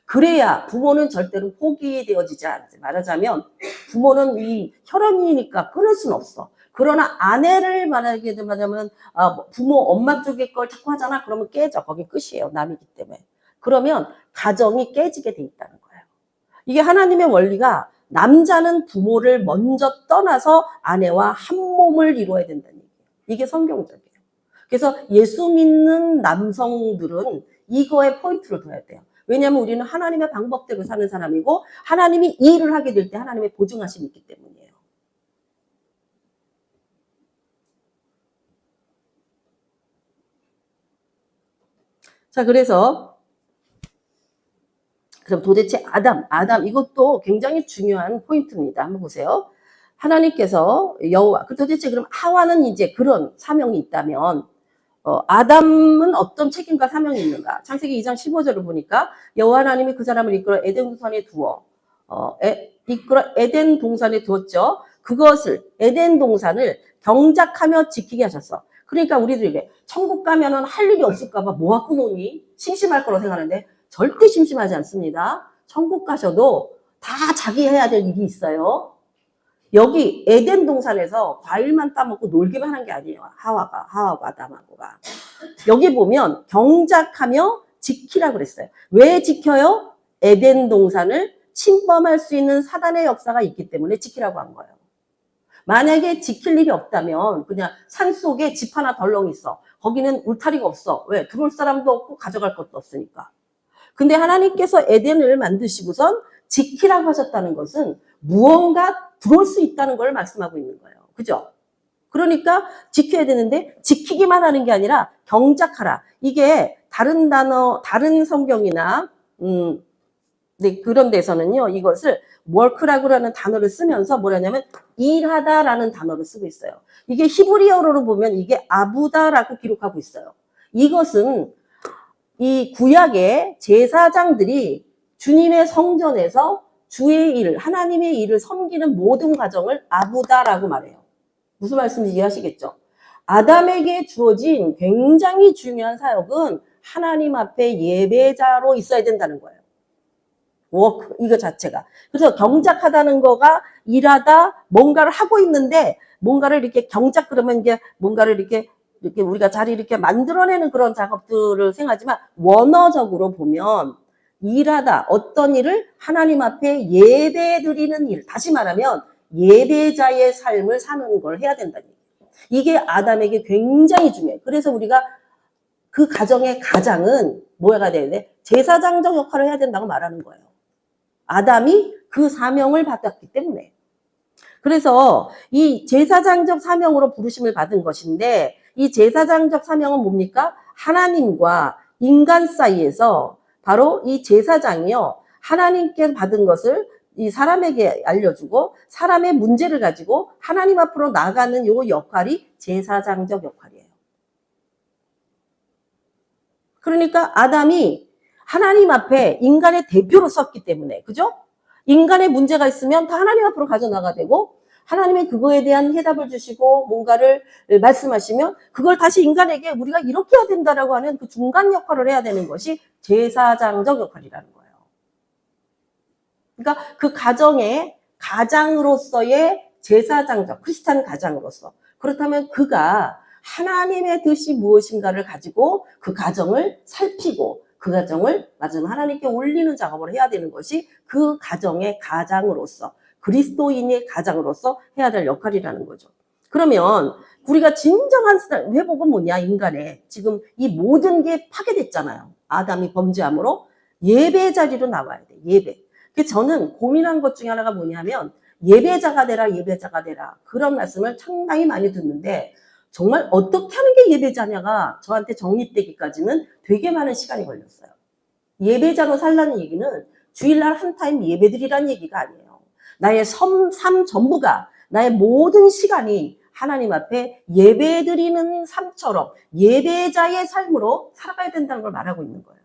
그래야 부모는 절대로 포기되어지지 않지. 말하자면 부모는 이 혈연이니까 끊을 수는 없어. 그러나 아내를 말하게 되면 부모 엄마 쪽의 걸 자꾸 하잖아. 그러면 깨져. 거기 끝이에요. 남이기 때문에. 그러면 가정이 깨지게 돼 있다는 거예요. 이게 하나님의 원리가 남자는 부모를 먼저 떠나서 아내와 한 몸을 이루어야 된다는 얘기예요. 이게 성경적이에요. 그래서 예수 믿는 남성들은 이거에 포인트를 둬야 돼요. 왜냐하면 우리는 하나님의 방법대로 사는 사람이고 하나님이 이 일을 하게 될 때 하나님의 보증하심이 있기 때문이에요. 자, 그래서 그럼 도대체 아담 이것도 굉장히 중요한 포인트입니다. 한번 보세요. 하나님께서 여호와, 도대체 그럼 하와는 이제 그런 사명이 있다면 아담은 어떤 책임과 사명이 있는가? 창세기 2장 15절을 보니까 여호와 하나님이 그 사람을 이끌어 에덴 동산에 두어 에덴 동산에 두었죠. 그것을 에덴 동산을 경작하며 지키게 하셨어. 그러니까 우리들에게 천국 가면은 할 일이 없을까봐 뭐 갖고 노니? 심심할 거라고 생각하는데 절대 심심하지 않습니다. 천국 가셔도 다 자기 해야 될 일이 있어요. 여기 에덴 동산에서 과일만 따먹고 놀기만 한 게 아니에요. 하와가 아담하고가. 여기 보면 경작하며 지키라고 그랬어요. 왜 지켜요? 에덴 동산을 침범할 수 있는 사단의 역사가 있기 때문에 지키라고 한 거예요. 만약에 지킬 일이 없다면 그냥 산속에 집 하나 덜렁 있어. 거기는 울타리가 없어. 왜? 들어올 사람도 없고 가져갈 것도 없으니까. 근데 하나님께서 에덴을 만드시고선 지키라고 하셨다는 것은 무언가 들어올 수 있다는 걸 말씀하고 있는 거예요. 그죠? 그러니까 지켜야 되는데 지키기만 하는 게 아니라 경작하라. 이게 다른 단어, 다른 성경이나 네, 그런 데서는요, 이것을 work라고 하는 단어를 쓰면서 뭐라냐면 일하다라는 단어를 쓰고 있어요. 이게 히브리어로 보면 이게 아부다라고 기록하고 있어요. 이것은 이 구약의 제사장들이 주님의 성전에서 주의 일, 하나님의 일을 섬기는 모든 과정을 아부다라고 말해요. 무슨 말씀인지 이해하시겠죠? 아담에게 주어진 굉장히 중요한 사역은 하나님 앞에 예배자로 있어야 된다는 거예요. 워크, 이거 자체가. 그래서 경작하다는 거가 일하다 뭔가를 하고 있는데 뭔가를 이렇게 경작 그러면 이제 뭔가를 이렇게 우리가 자리 이렇게 만들어내는 그런 작업들을 생각하지만 원어적으로 보면 일하다 어떤 일을 하나님 앞에 예배 드리는 일, 다시 말하면 예배자의 삶을 사는 걸 해야 된다는 얘기예요. 이게 아담에게 굉장히 중요해요. 그래서 우리가 그 가정의 가장은 뭐가 돼야 돼? 제사장적 역할을 해야 된다고 말하는 거예요. 아담이 그 사명을 받았기 때문에. 그래서 이 제사장적 사명으로 부르심을 받은 것인데 이 제사장적 사명은 뭡니까? 하나님과 인간 사이에서 바로 이 제사장이요. 하나님께 받은 것을 이 사람에게 알려주고 사람의 문제를 가지고 하나님 앞으로 나가는 요 역할이 제사장적 역할이에요. 그러니까 아담이 하나님 앞에 인간의 대표로 섰기 때문에, 그죠? 인간의 문제가 있으면 다 하나님 앞으로 가져나가야 되고, 하나님이 그거에 대한 해답을 주시고, 뭔가를 말씀하시면, 그걸 다시 인간에게 우리가 이렇게 해야 된다라고 하는 그 중간 역할을 해야 되는 것이 제사장적 역할이라는 거예요. 그러니까 그 가정의 가장으로서의 제사장적, 크리스찬 가장으로서. 그렇다면 그가 하나님의 뜻이 무엇인가를 가지고 그 가정을 살피고 그 가정을 맞으면 하나님께 올리는 작업을 해야 되는 것이 그 가정의 가장으로서 그리스도인의 가장으로서 해야 될 역할이라는 거죠. 그러면 우리가 진정한 회복은 뭐냐? 인간의 지금 이 모든 게 파괴됐잖아요. 아담이 범죄함으로 예배 자리로 나와야 돼. 예배. 저는 고민한 것 중에 하나가 뭐냐면 예배자가 되라 예배자가 되라 그런 말씀을 상당히 많이 듣는데 정말 어떻게 하는 게 예배자냐가 저한테 정립되기까지는 되게 많은 시간이 걸렸어요. 예배자로 살라는 얘기는 주일날 한 타임 예배드리라는 얘기가 아니에요. 나의 삶 전부가 나의 모든 시간이 하나님 앞에 예배드리는 삶처럼 예배자의 삶으로 살아가야 된다는 걸 말하고 있는 거예요.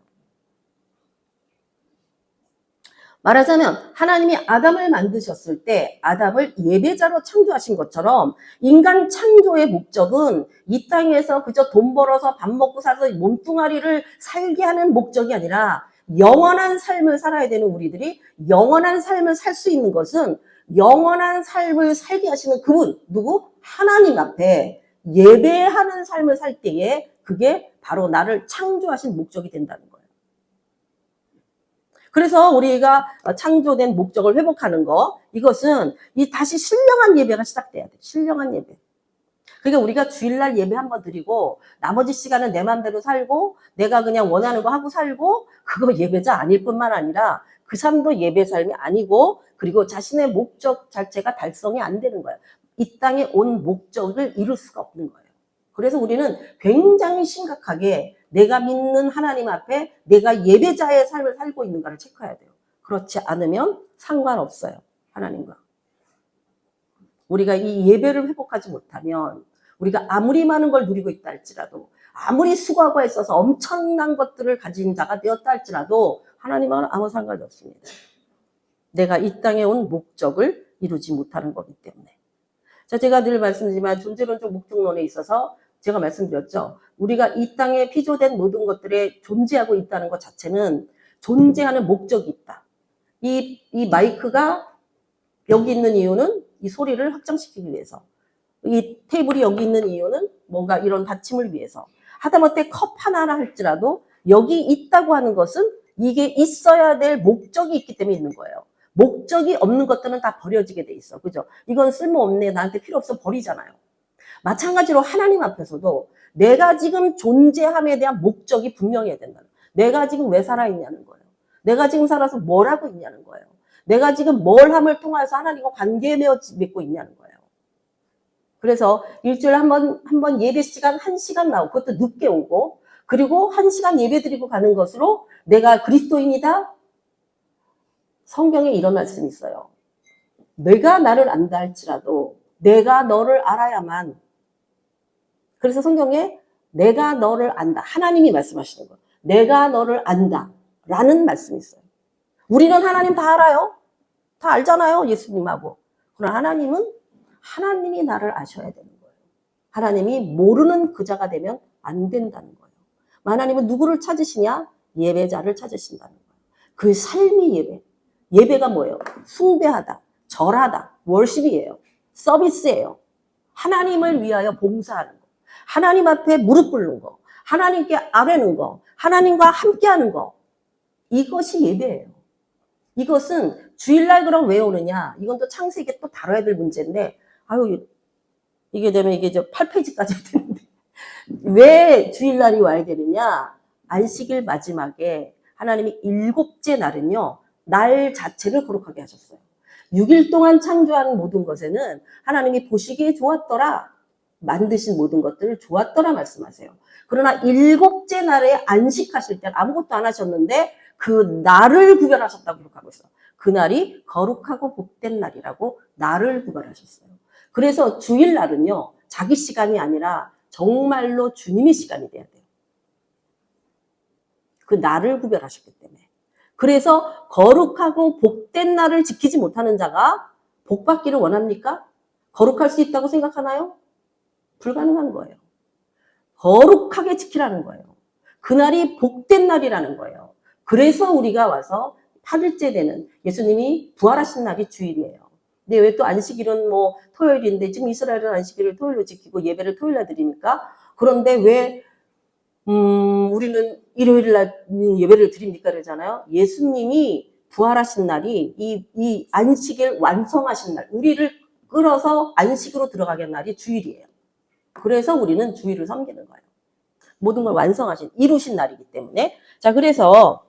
말하자면 하나님이 아담을 만드셨을 때 아담을 예배자로 창조하신 것처럼 인간 창조의 목적은 이 땅에서 그저 돈 벌어서 밥 먹고 살아서 몸뚱아리를 살게 하는 목적이 아니라 영원한 삶을 살아야 되는 우리들이 영원한 삶을 살 수 있는 것은 영원한 삶을 살게 하시는 그분, 누구? 하나님 앞에 예배하는 삶을 살 때에 그게 바로 나를 창조하신 목적이 된다는 거예요. 그래서 우리가 창조된 목적을 회복하는 거, 이것은 이 다시 신령한 예배가 시작돼야 돼. 신령한 예배. 그러니까 우리가 주일날 예배 한번 드리고 나머지 시간은 내 맘대로 살고 내가 그냥 원하는 거 하고 살고 그거 예배자 아닐 뿐만 아니라 그 삶도 예배 삶이 아니고 그리고 자신의 목적 자체가 달성이 안 되는 거예요. 이 땅에 온 목적을 이룰 수가 없는 거예요. 그래서 우리는 굉장히 심각하게 내가 믿는 하나님 앞에 내가 예배자의 삶을 살고 있는가를 체크해야 돼요. 그렇지 않으면 상관없어요. 하나님과. 우리가 이 예배를 회복하지 못하면 우리가 아무리 많은 걸 누리고 있다 할지라도 아무리 수고하고 있어서 엄청난 것들을 가진 자가 되었다 할지라도 하나님은 아무 상관이 없습니다. 내가 이 땅에 온 목적을 이루지 못하는 거기 때문에. 자, 제가 늘 말씀드리지만 존재론적 목적론에 있어서 제가 말씀드렸죠. 우리가 이 땅에 피조된 모든 것들에 존재하고 있다는 것 자체는 존재하는 목적이 있다. 이 마이크가 여기 있는 이유는 이 소리를 확장시키기 위해서. 이 테이블이 여기 있는 이유는 뭔가 이런 받침을 위해서. 하다못해 컵 하나라 할지라도 여기 있다고 하는 것은 이게 있어야 될 목적이 있기 때문에 있는 거예요. 목적이 없는 것들은 다 버려지게 돼 있어. 그죠? 이건 쓸모없네. 나한테 필요 없어. 버리잖아요. 마찬가지로 하나님 앞에서도 내가 지금 존재함에 대한 목적이 분명해야 된다는 거예요. 내가 지금 왜 살아있냐는 거예요. 내가 지금 살아서 뭘 하고 있냐는 거예요. 내가 지금 뭘 함을 통해서 하나님과 관계 맺고 있냐는 거예요. 그래서 일주일에 한 번 예배 시간 1시간 나오고 그것도 늦게 오고 그리고 1시간 예배 드리고 가는 것으로 내가 그리스도인이다? 성경에 이런 말씀이 있어요. 내가 나를 안다 할지라도 내가 너를 알아야만. 그래서 성경에 내가 너를 안다. 하나님이 말씀하시는 거예요. 내가 너를 안다. 라는 말씀이 있어요. 우리는 하나님 다 알아요. 다 알잖아요. 예수님하고. 그러나 하나님은 하나님이 나를 아셔야 되는 거예요. 하나님이 모르는 그자가 되면 안 된다는 거예요. 하나님은 누구를 찾으시냐? 예배자를 찾으신다는 거예요. 그 삶이 예배. 예배가 뭐예요? 숭배하다, 절하다, 월십이에요. 서비스예요. 하나님을 위하여 봉사하는 거. 하나님 앞에 무릎 꿇는 거. 하나님께 아뢰는 거. 하나님과 함께하는 거. 이것이 예배예요. 이것은 주일날 그럼 왜 오느냐? 이건 또 창세기에 또 다뤄야 될 문제인데, 아유, 이게 되면 이게 8페이지까지 되는데. 왜 주일날이 와야 되느냐? 안식일 마지막에 하나님이 7째 날은요, 날 자체를 거룩하게 하셨어요. 6일 동안 창조한 모든 것에는 하나님이 보시기에 좋았더라. 만드신 모든 것들을 좋았더라 말씀하세요. 그러나 7째 날에 안식하실 때 아무것도 안 하셨는데 그 날을 구별하셨다고 기록하고 있어요. 그 날이 거룩하고 복된 날이라고 날을 구별하셨어요. 그래서 주일날은요, 자기 시간이 아니라 정말로 주님의 시간이 돼야 돼요. 그 날을 구별하셨기 때문에. 그래서 거룩하고 복된 날을 지키지 못하는 자가 복 받기를 원합니까? 거룩할 수 있다고 생각하나요? 불가능한 거예요. 거룩하게 지키라는 거예요. 그날이 복된 날이라는 거예요. 그래서 우리가 와서 8일째 되는 예수님이 부활하신 날이 주일이에요. 근데 왜 또 안식일은 뭐 토요일인데 지금 이스라엘은 안식일을 토요일로 지키고 예배를 토요일날 드리니까 그런데 왜 우리는 일요일 날 예배를 드립니까? 그러잖아요. 예수님이 부활하신 날이 이 안식일 완성하신 날, 우리를 끌어서 안식으로 들어가게 한 날이 주일이에요. 그래서 우리는 주일을 섬기는 거예요. 모든 걸 완성하신, 이루신 날이기 때문에. 자, 그래서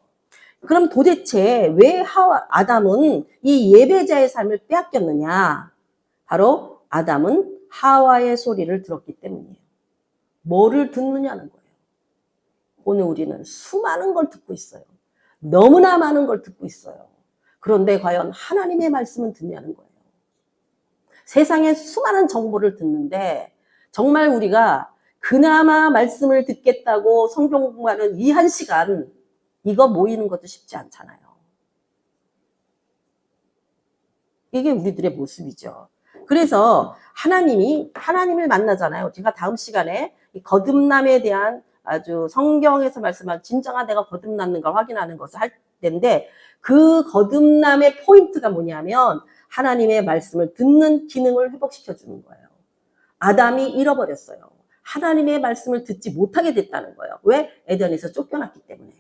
그럼 도대체 왜 아담은 이 예배자의 삶을 빼앗겼느냐? 바로 아담은 하와의 소리를 들었기 때문이에요. 뭐를 듣느냐는 거예요. 오늘 우리는 수많은 걸 듣고 있어요. 너무나 많은 걸 듣고 있어요. 그런데 과연 하나님의 말씀은 듣냐는 거예요. 세상에 수많은 정보를 듣는데 정말 우리가 그나마 말씀을 듣겠다고 성경 공부하는 이 1시간 이거 모이는 것도 쉽지 않잖아요. 이게 우리들의 모습이죠. 그래서 하나님을 만나잖아요. 제가 다음 시간에 이 거듭남에 대한 아주 성경에서 말씀한 진정한 내가 거듭났는가 확인하는 것을 할 텐데 그 거듭남의 포인트가 뭐냐면 하나님의 말씀을 듣는 기능을 회복시켜 주는 거예요. 아담이 잃어버렸어요. 하나님의 말씀을 듣지 못하게 됐다는 거예요. 왜? 에덴에서 쫓겨났기 때문에.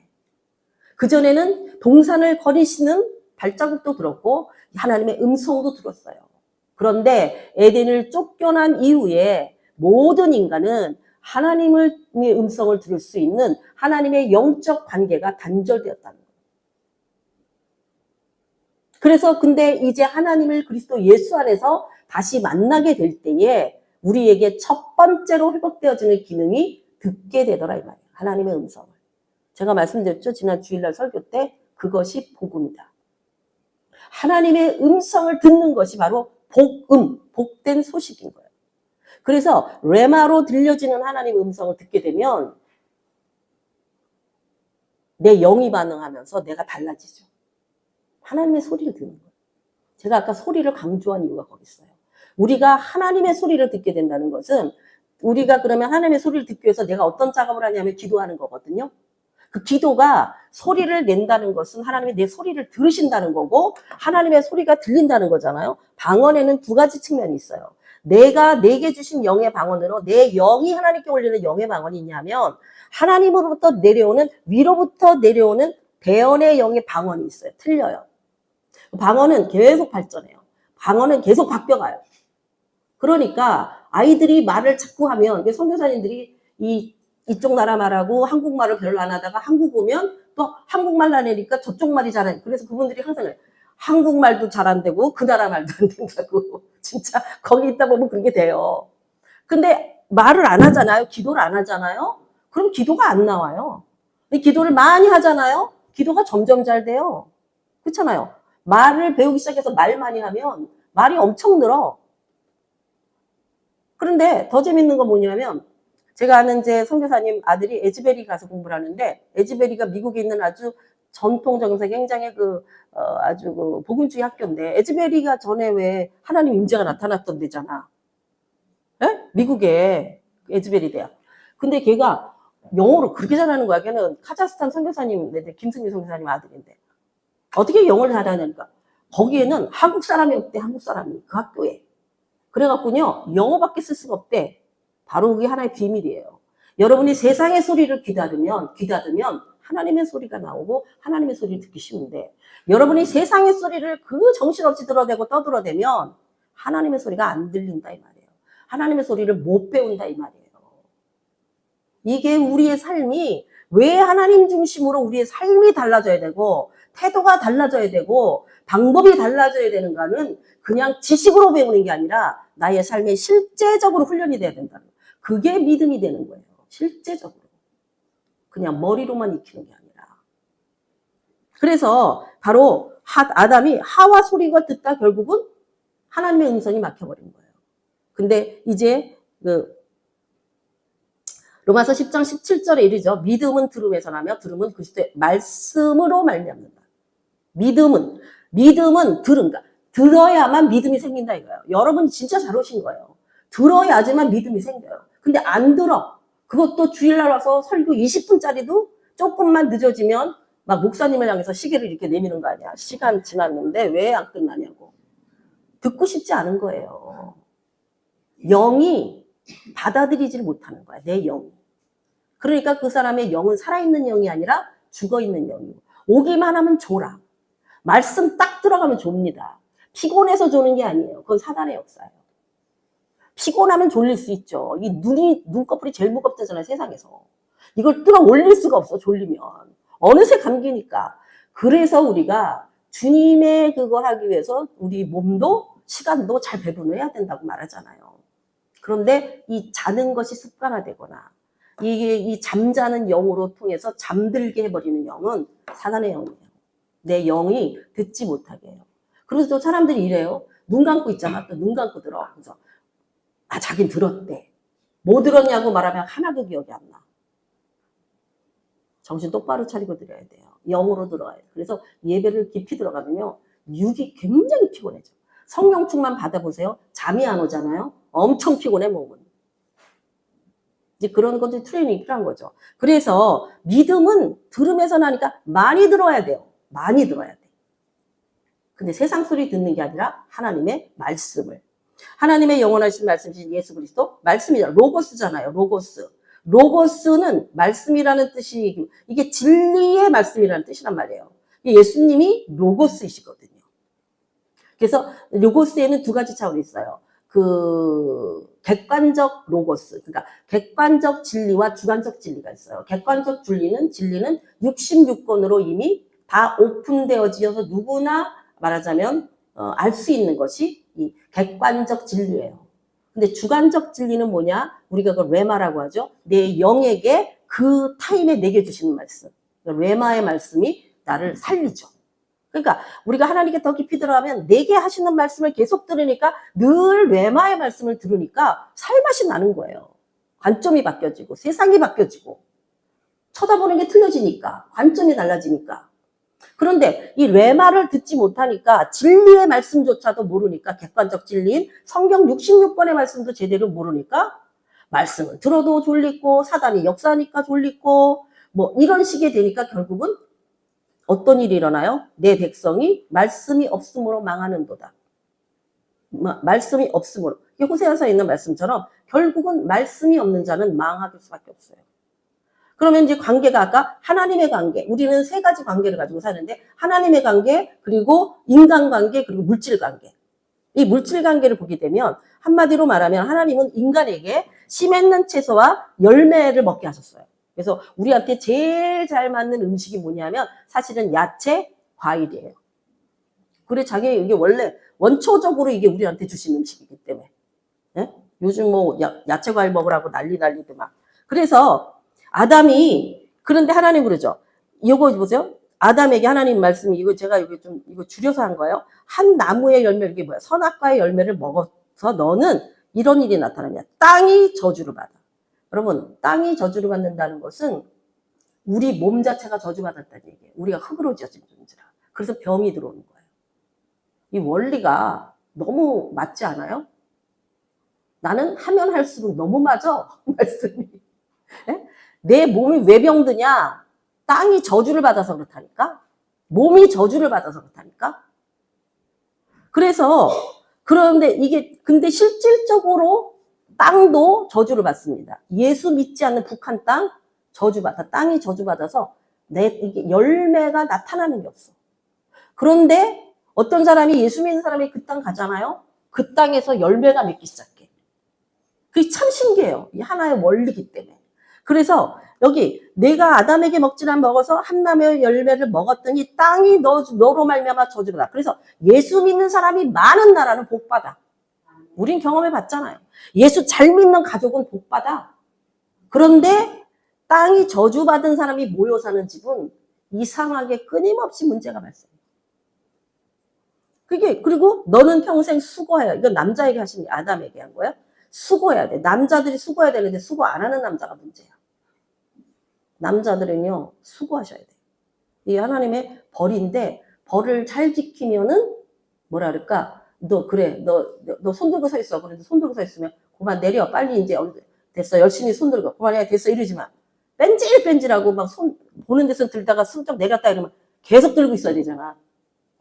그전에는 동산을 거리시는 발자국도 들었고 하나님의 음성도 들었어요. 그런데 에덴을 쫓겨난 이후에 모든 인간은 하나님의 음성을 들을 수 있는 하나님의 영적 관계가 단절되었다는 거예요. 그래서 근데 이제 하나님을 그리스도 예수 안에서 다시 만나게 될 때에 우리에게 첫 번째로 회복되어지는 기능이 듣게 되더라 이 말이에요. 하나님의 음성을. 제가 말씀드렸죠. 지난 주일날 설교 때 그것이 복음이다. 하나님의 음성을 듣는 것이 바로 복음, 복된 소식인 거예요. 그래서 레마로 들려지는 하나님의 음성을 듣게 되면 내 영이 반응하면서 내가 달라지죠. 하나님의 소리를 듣는 거예요. 제가 아까 소리를 강조한 이유가 거기 있어요. 우리가 하나님의 소리를 듣게 된다는 것은 우리가 그러면 하나님의 소리를 듣기 위해서 내가 어떤 작업을 하냐면 기도하는 거거든요. 그 기도가 소리를 낸다는 것은 하나님이 내 소리를 들으신다는 거고 하나님의 소리가 들린다는 거잖아요. 방언에는 두 가지 측면이 있어요. 내가 내게 주신 영의 방언으로 내 영이 하나님께 올리는 영의 방언이 있냐면 하나님으로부터 내려오는 위로부터 내려오는 대언의 영의 방언이 있어요. 틀려요. 방언은 계속 발전해요. 방언은 계속 바뀌어가요. 그러니까 아이들이 말을 자꾸 하면 선교사님들이 이쪽 나라 말하고 한국말을 별로 안 하다가 한국 오면 또 한국말 하려니까 저쪽 말이 잘하니까 그래서 그분들이 항상 그래요. 한국말도 잘 안 되고 그 나라 말도 안 된다고. 진짜 거기 있다 보면 그렇게 돼요. 근데 말을 안 하잖아요. 기도를 안 하잖아요. 그럼 기도가 안 나와요. 근데 기도를 많이 하잖아요. 기도가 점점 잘 돼요. 그렇잖아요. 말을 배우기 시작해서 말 많이 하면 말이 엄청 늘어. 그런데 더 재밌는 건 뭐냐면 제가 아는 제 선교사님 아들이 에즈베리 가서 공부를 하는데 에즈베리가 미국에 있는 아주 전통적인 굉장히 아주 복음주의 학교인데 에즈베리가 전에 왜 하나님 임재가 나타났던 데잖아. 예? 미국에 에즈베리 대학. 근데 걔가 영어를 그렇게 잘하는 거야. 걔는 카자흐스탄 선교사님, 김승미 선교사님 아들인데 어떻게 영어를 잘하냐니까 거기에는 한국 사람이 없대. 한국 사람이 그 학교에. 그래갖고요 영어밖에 쓸 수가 없대. 바로 그게 하나의 비밀이에요. 여러분이 세상의 소리를 귀닫으면 하나님의 소리가 나오고 하나님의 소리를 듣기 쉬운데 여러분이 세상의 소리를 그 정신없이 들어대고 떠들어대면 하나님의 소리가 안 들린다 이 말이에요. 하나님의 소리를 못 배운다 이 말이에요. 이게 우리의 삶이 왜 하나님 중심으로 우리의 삶이 달라져야 되고 태도가 달라져야 되고 방법이 달라져야 되는가는 그냥 지식으로 배우는 게 아니라 나의 삶에 실제적으로 훈련이 돼야 된다는 거예요. 그게 믿음이 되는 거예요. 실제적으로. 그냥 머리로만 익히는 게 아니라. 그래서 바로 아담이 하와 소리가 듣다 결국은 하나님의 음성이 막혀버린 거예요. 근데 이제 로마서 10장 17절에 이르죠. 믿음은 들음에서 나며 들음은 그리스도의 말씀으로 말미암는다. 믿음은 들음다. 들어야만 믿음이 생긴다 이거예요. 여러분 진짜 잘 오신 거예요. 들어야지만 믿음이 생겨요. 근데 안 들어. 그것도 주일날 와서 설교 20분짜리도 조금만 늦어지면 막 목사님을 향해서 시계를 이렇게 내미는 거 아니야. 시간 지났는데 왜 안 끝나냐고. 듣고 싶지 않은 거예요. 영이 받아들이질 못하는 거야. 내 영이. 그러니까 그 사람의 영은 살아있는 영이 아니라 죽어있는 영이고 오기만 하면 졸아. 말씀 딱 들어가면 좁니다. 피곤해서 조는 게 아니에요. 그건 사단의 역사예요. 피곤하면 졸릴 수 있죠. 이 눈꺼풀이 제일 무겁다잖아요, 세상에서. 이걸 뚫어 올릴 수가 없어, 졸리면. 어느새 감기니까. 그래서 우리가 주님의 그걸 하기 위해서 우리 몸도 시간도 잘 배분해야 된다고 말하잖아요. 그런데 이 자는 것이 습관화되거나 이 잠자는 영으로 통해서 잠들게 해버리는 영은 사단의 영이에요. 내 영이 듣지 못하게 해요. 그래서 또 사람들이 이래요. 눈 감고 있잖아. 또 눈 감고 들어. 그래서 자긴 들었대. 뭐 들었냐고 말하면 하나도 기억이 안 나. 정신 똑바로 차리고 들어야 돼요. 영으로 들어야 돼요. 그래서 예배를 깊이 들어가면요. 육이 굉장히 피곤해져. 성령 충만 받아보세요. 잠이 안 오잖아요. 엄청 피곤해 몸은. 이제 그런 것들이 트레이닝이 필요한 거죠. 그래서 믿음은 들음에서 나니까 많이 들어야 돼요. 많이 들어야 돼. 근데 세상 소리 듣는 게 아니라 하나님의 말씀을. 하나님의 영원하신 말씀이신 예수 그리스도 말씀이잖아요. 로고스잖아요. 로고스. 로고스는 말씀이라는 뜻이 이게 진리의 말씀이라는 뜻이란 말이에요. 예수님이 로고스이시거든요. 그래서 로고스에는 두 가지 차원이 있어요. 객관적 로고스, 그러니까 객관적 진리와 주관적 진리가 있어요. 객관적 진리는 66권으로 이미 다 오픈되어지어서 누구나 말하자면 알 수 있는 것이 이 객관적 진리예요. 근데 주관적 진리는 뭐냐? 우리가 그걸 레마라고 하죠. 내 영에게 그 타임에 내게 주시는 말씀. 레마의 말씀이 나를 살리죠. 그러니까 우리가 하나님께 더 깊이 들어가면 내게 하시는 말씀을 계속 들으니까 늘 레마의 말씀을 들으니까 살맛이 나는 거예요. 관점이 바뀌어지고 세상이 바뀌어지고 쳐다보는 게 틀려지니까 관점이 달라지니까. 그런데 이 레마를 듣지 못하니까 진리의 말씀조차도 모르니까 객관적 진리인 성경 66권의 말씀도 제대로 모르니까 말씀을 들어도 졸리고 사단이 역사하니까 졸리고 뭐 이런 식이 되니까 결국은 어떤 일이 일어나요? 내 백성이 말씀이 없음으로 망하는도다. 말씀이 없음으로. 호세아서에 있는 말씀처럼 결국은 말씀이 없는 자는 망할 수밖에 없어요. 그러면 이제 관계가 아까 하나님의 관계, 우리는 세 가지 관계를 가지고 사는데 하나님의 관계, 그리고 인간관계, 그리고 물질관계. 이 물질관계를 보게 되면 한마디로 말하면 하나님은 인간에게 씨 맺는 채소와 열매를 먹게 하셨어요. 그래서 우리한테 제일 잘 맞는 음식이 뭐냐면 사실은 야채, 과일이에요. 그래 이게 원래 원초적으로 이게 우리한테 주신 음식이기 때문에. 네? 요즘 뭐 야채 과일 먹으라고 난리더만. 그래서 아담이, 그런데 하나님 그러죠. 이거 보세요. 아담에게 하나님 말씀이, 이거 제가 이거 줄여서 한 거예요. 한 나무의 열매, 이게 뭐야? 선악과의 열매를 먹어서 너는 이런 일이 나타나냐. 땅이 저주를 받아. 여러분, 땅이 저주를 받는다는 것은 우리 몸 자체가 저주받았다는 얘기예요. 우리가 흙으로 지어진 존재라. 그래서 병이 들어오는 거예요. 이 원리가 너무 맞지 않아요? 나는 하면 할수록 너무 맞아. 말씀이. 네? 내 몸이 왜 병드냐? 땅이 저주를 받아서 그렇다니까? 몸이 저주를 받아서 그렇다니까? 그래서, 그런데 이게, 근데 실질적으로 땅도 저주를 받습니다. 예수 믿지 않는 북한 땅, 저주받아. 땅이 저주받아서 이게 열매가 나타나는 게 없어. 그런데 어떤 사람이, 예수 믿는 사람이 그 땅 가잖아요? 그 땅에서 열매가 맺기 시작해. 그게 참 신기해요. 이 하나의 원리이기 때문에. 그래서 여기 내가 아담에게 먹지는 먹어서 한나무의 열매를 먹었더니 땅이 너로 말미암아 저주받아. 그래서 예수 믿는 사람이 많은 나라는 복받아. 우린 경험해 봤잖아요. 예수 잘 믿는 가족은 복받아. 그런데 땅이 저주받은 사람이 모여 사는 집은 이상하게 끊임없이 문제가 발생해. 그리고 너는 평생 수고해야, 이건 남자에게 하신 게 아담에게 한 거야. 수고해야 돼. 남자들이 수고해야 되는데 수고 안 하는 남자가 문제야. 남자들은요, 수고하셔야 돼. 이게 하나님의 벌인데, 벌을 잘 지키면은, 뭐라 그럴까? 너 손 들고 서 있어. 그런데 손 들고 서 있으면, 그만 내려. 빨리 이제, 됐어. 열심히 손 들고. 그만해. 됐어. 이러지 마. 뺀질뺀질하고 막 보는 데서 들다가 슬쩍 내렸다 이러면 계속 들고 있어야 되잖아.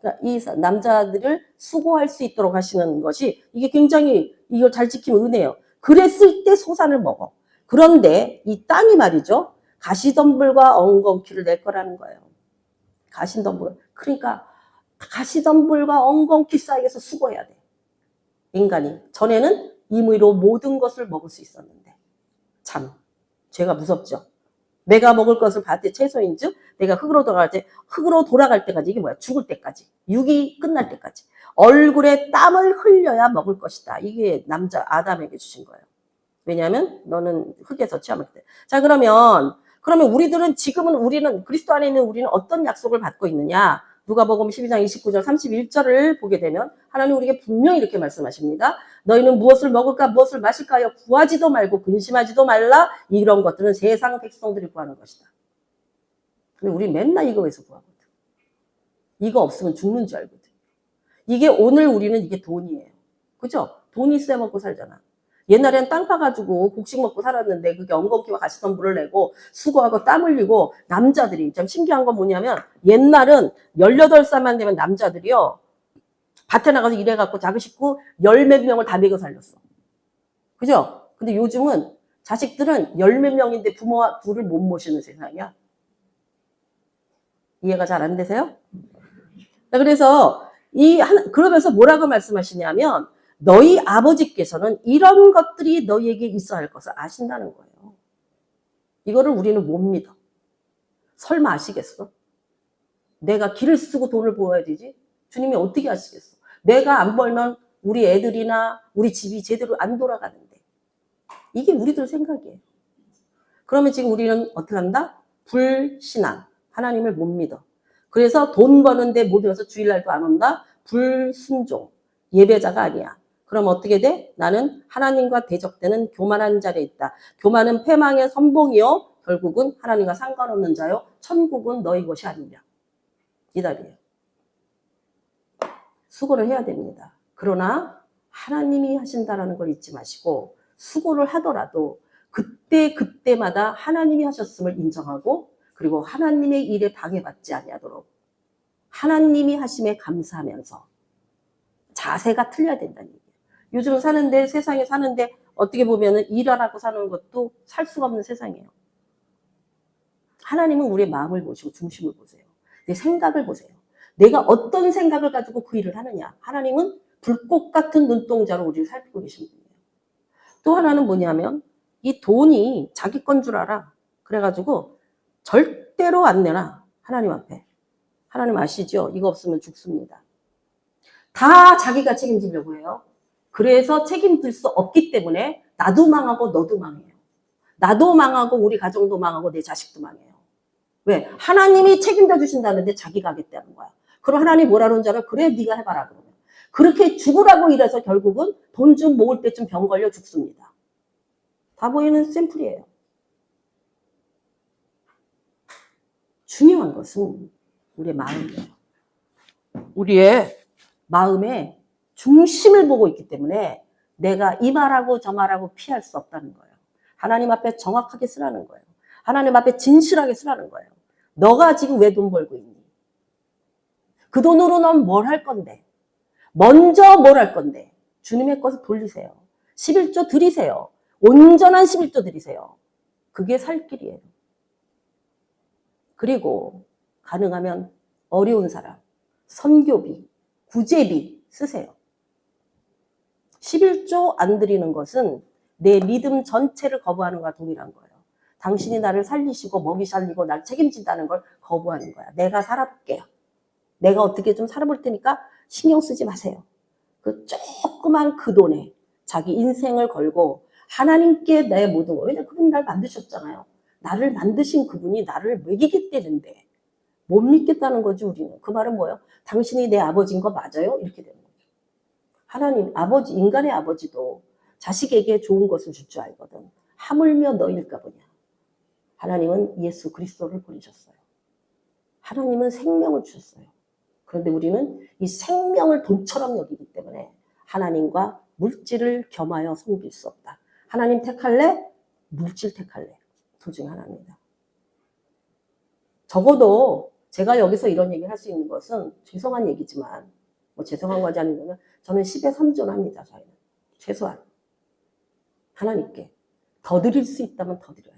그러니까 이 남자들을 수고할 수 있도록 하시는 것이, 이게 굉장히, 이걸 잘 지키면 은혜예요. 그랬을 때 소산을 먹어. 그런데 이 땅이 말이죠. 가시덤불과 엉겅퀴를 낼 거라는 거예요. 가시덤불. 그러니까 가시덤불과 엉겅퀴 사이에서 수고해야 돼. 인간이. 전에는 임의로 모든 것을 먹을 수 있었는데. 참, 죄가 무섭죠. 내가 먹을 것을 받을 때 최소인즉 내가 흙으로 돌아갈 때까지, 이게 뭐야? 죽을 때까지. 육이 끝날 때까지. 얼굴에 땀을 흘려야 먹을 것이다. 이게 남자 아담에게 주신 거예요. 왜냐하면 너는 흙에서 취함을 때. 자, 그러면 우리는 그리스도 안에 있는 우리는 어떤 약속을 받고 있느냐? 누가복음 12장 29절 31절을 보게 되면 하나님 우리에게 분명히 이렇게 말씀하십니다. 너희는 무엇을 먹을까 무엇을 마실까 하여 구하지도 말고 근심하지도 말라. 이런 것들은 세상 백성들이 구하는 것이다. 근데 우리 맨날 이거 위해서 구하거든. 이거 없으면 죽는 줄 알거든. 이게 오늘 우리는 이게 돈이에요. 그죠? 돈 있어야 먹고 살잖아. 옛날엔 땅 파가지고 곡식 먹고 살았는데 그게 엉겅퀴와 가시덤불을 내고 수고하고 땀 흘리고 남자들이 참 신기한 건 뭐냐면 옛날은 18살만 되면 남자들이요. 밭에 나가서 일해갖고 자기 식구 10몇 명을 다 먹여 살렸어. 그죠? 근데 요즘은 자식들은 10몇 명인데 부모와 둘을 못 모시는 세상이야. 이해가 잘 안 되세요? 그래서 그러면서 뭐라고 말씀하시냐면 너희 아버지께서는 이런 것들이 너희에게 있어야 할 것을 아신다는 거예요. 이거를 우리는 못 믿어. 설마 아시겠어? 내가 길을 쓰고 돈을 벌어야 되지? 주님이 어떻게 아시겠어? 내가 안 벌면 우리 애들이나 우리 집이 제대로 안 돌아가는데. 이게 우리들 생각이에요. 그러면 지금 우리는 어떻게 한다? 불신앙. 하나님을 못 믿어. 그래서 돈 버는데 못 들어서 주일날도 안 온다? 불순종. 예배자가 아니야. 그럼 어떻게 돼? 나는 하나님과 대적되는 교만한 자리에 있다. 교만은 패망의 선봉이요. 결국은 하나님과 상관없는 자요. 천국은 너희 것이 아니냐. 이 답이에요. 수고를 해야 됩니다. 그러나 하나님이 하신다는 걸 잊지 마시고 수고를 하더라도 그때마다 하나님이 하셨음을 인정하고 그리고 하나님의 일에 방해받지 아니하도록 하나님이 하심에 감사하면서 자세가 틀려야 된다는 얘기예요. 요즘 세상에 사는데 어떻게 보면은 일하라고 사는 것도 살 수가 없는 세상이에요. 하나님은 우리의 마음을 보시고 중심을 보세요. 내 생각을 보세요. 내가 어떤 생각을 가지고 그 일을 하느냐. 하나님은 불꽃 같은 눈동자로 우리를 살피고 계신 분이에요. 또 하나는 뭐냐면 이 돈이 자기 건 줄 알아. 그래가지고 절대로 안 내놔. 하나님 앞에. 하나님 아시죠? 이거 없으면 죽습니다. 다 자기가 책임지려고 해요. 그래서 책임질 수 없기 때문에 나도 망하고 너도 망해요. 나도 망하고 우리 가정도 망하고 내 자식도 망해요. 왜? 하나님이 책임져 주신다는데 자기가 하겠다는 거야. 그럼 하나님 뭐라 그러는 줄 알아? 그래 네가 해봐라 그러면. 그렇게 죽으라고 이래서 결국은 돈 좀 모을 때쯤 병 걸려 죽습니다. 다 보이는 샘플이에요. 중요한 것은 우리의 마음이에요. 우리의 마음의 중심을 보고 있기 때문에 내가 이 말하고 저 말하고 피할 수 없다는 거예요. 하나님 앞에 정확하게 쓰라는 거예요. 하나님 앞에 진실하게 쓰라는 거예요. 너가 지금 왜 돈 벌고 있니? 그 돈으로 넌 뭘 할 건데? 먼저 뭘 할 건데? 주님의 것을 돌리세요. 11조 드리세요. 온전한 11조 드리세요. 그게 살 길이에요. 그리고 가능하면 어려운 사람, 선교비, 구제비 쓰세요. 11조 안 드리는 것은 내 믿음 전체를 거부하는 것과 동일한 거예요. 당신이 나를 살리시고 먹이 살리고 날 책임진다는 걸 거부하는 거야. 내가 살아볼게요. 내가 어떻게 좀 살아볼 테니까 신경 쓰지 마세요. 그 조그만 그 돈에 자기 인생을 걸고 하나님께 내 모든 거. 왜냐면 그분이 날 만드셨잖아요. 나를 만드신 그분이 나를 먹이겠다는데 못 믿겠다는 거지 우리는. 그 말은 뭐예요? 당신이 내 아버지인 거 맞아요? 이렇게 되는 거죠. 하나님 아버지, 인간의 아버지도 자식에게 좋은 것을 줄 줄 알거든. 하물며 너일까 보냐. 하나님은 예수 그리스도를 보내셨어요. 하나님은 생명을 주셨어요. 그런데 우리는 이 생명을 돈처럼 여기기 때문에 하나님과 물질을 겸하여 섬길 수 없다. 하나님 택할래? 물질 택할래? 둘 중에 하나입니다. 적어도 제가 여기서 이런 얘기를 할 수 있는 것은 죄송한 얘기지만 뭐 죄송한 거지 않으면 저는 10에 3조는 합니다. 저희는. 최소한. 하나님께 더 드릴 수 있다면 더 드려야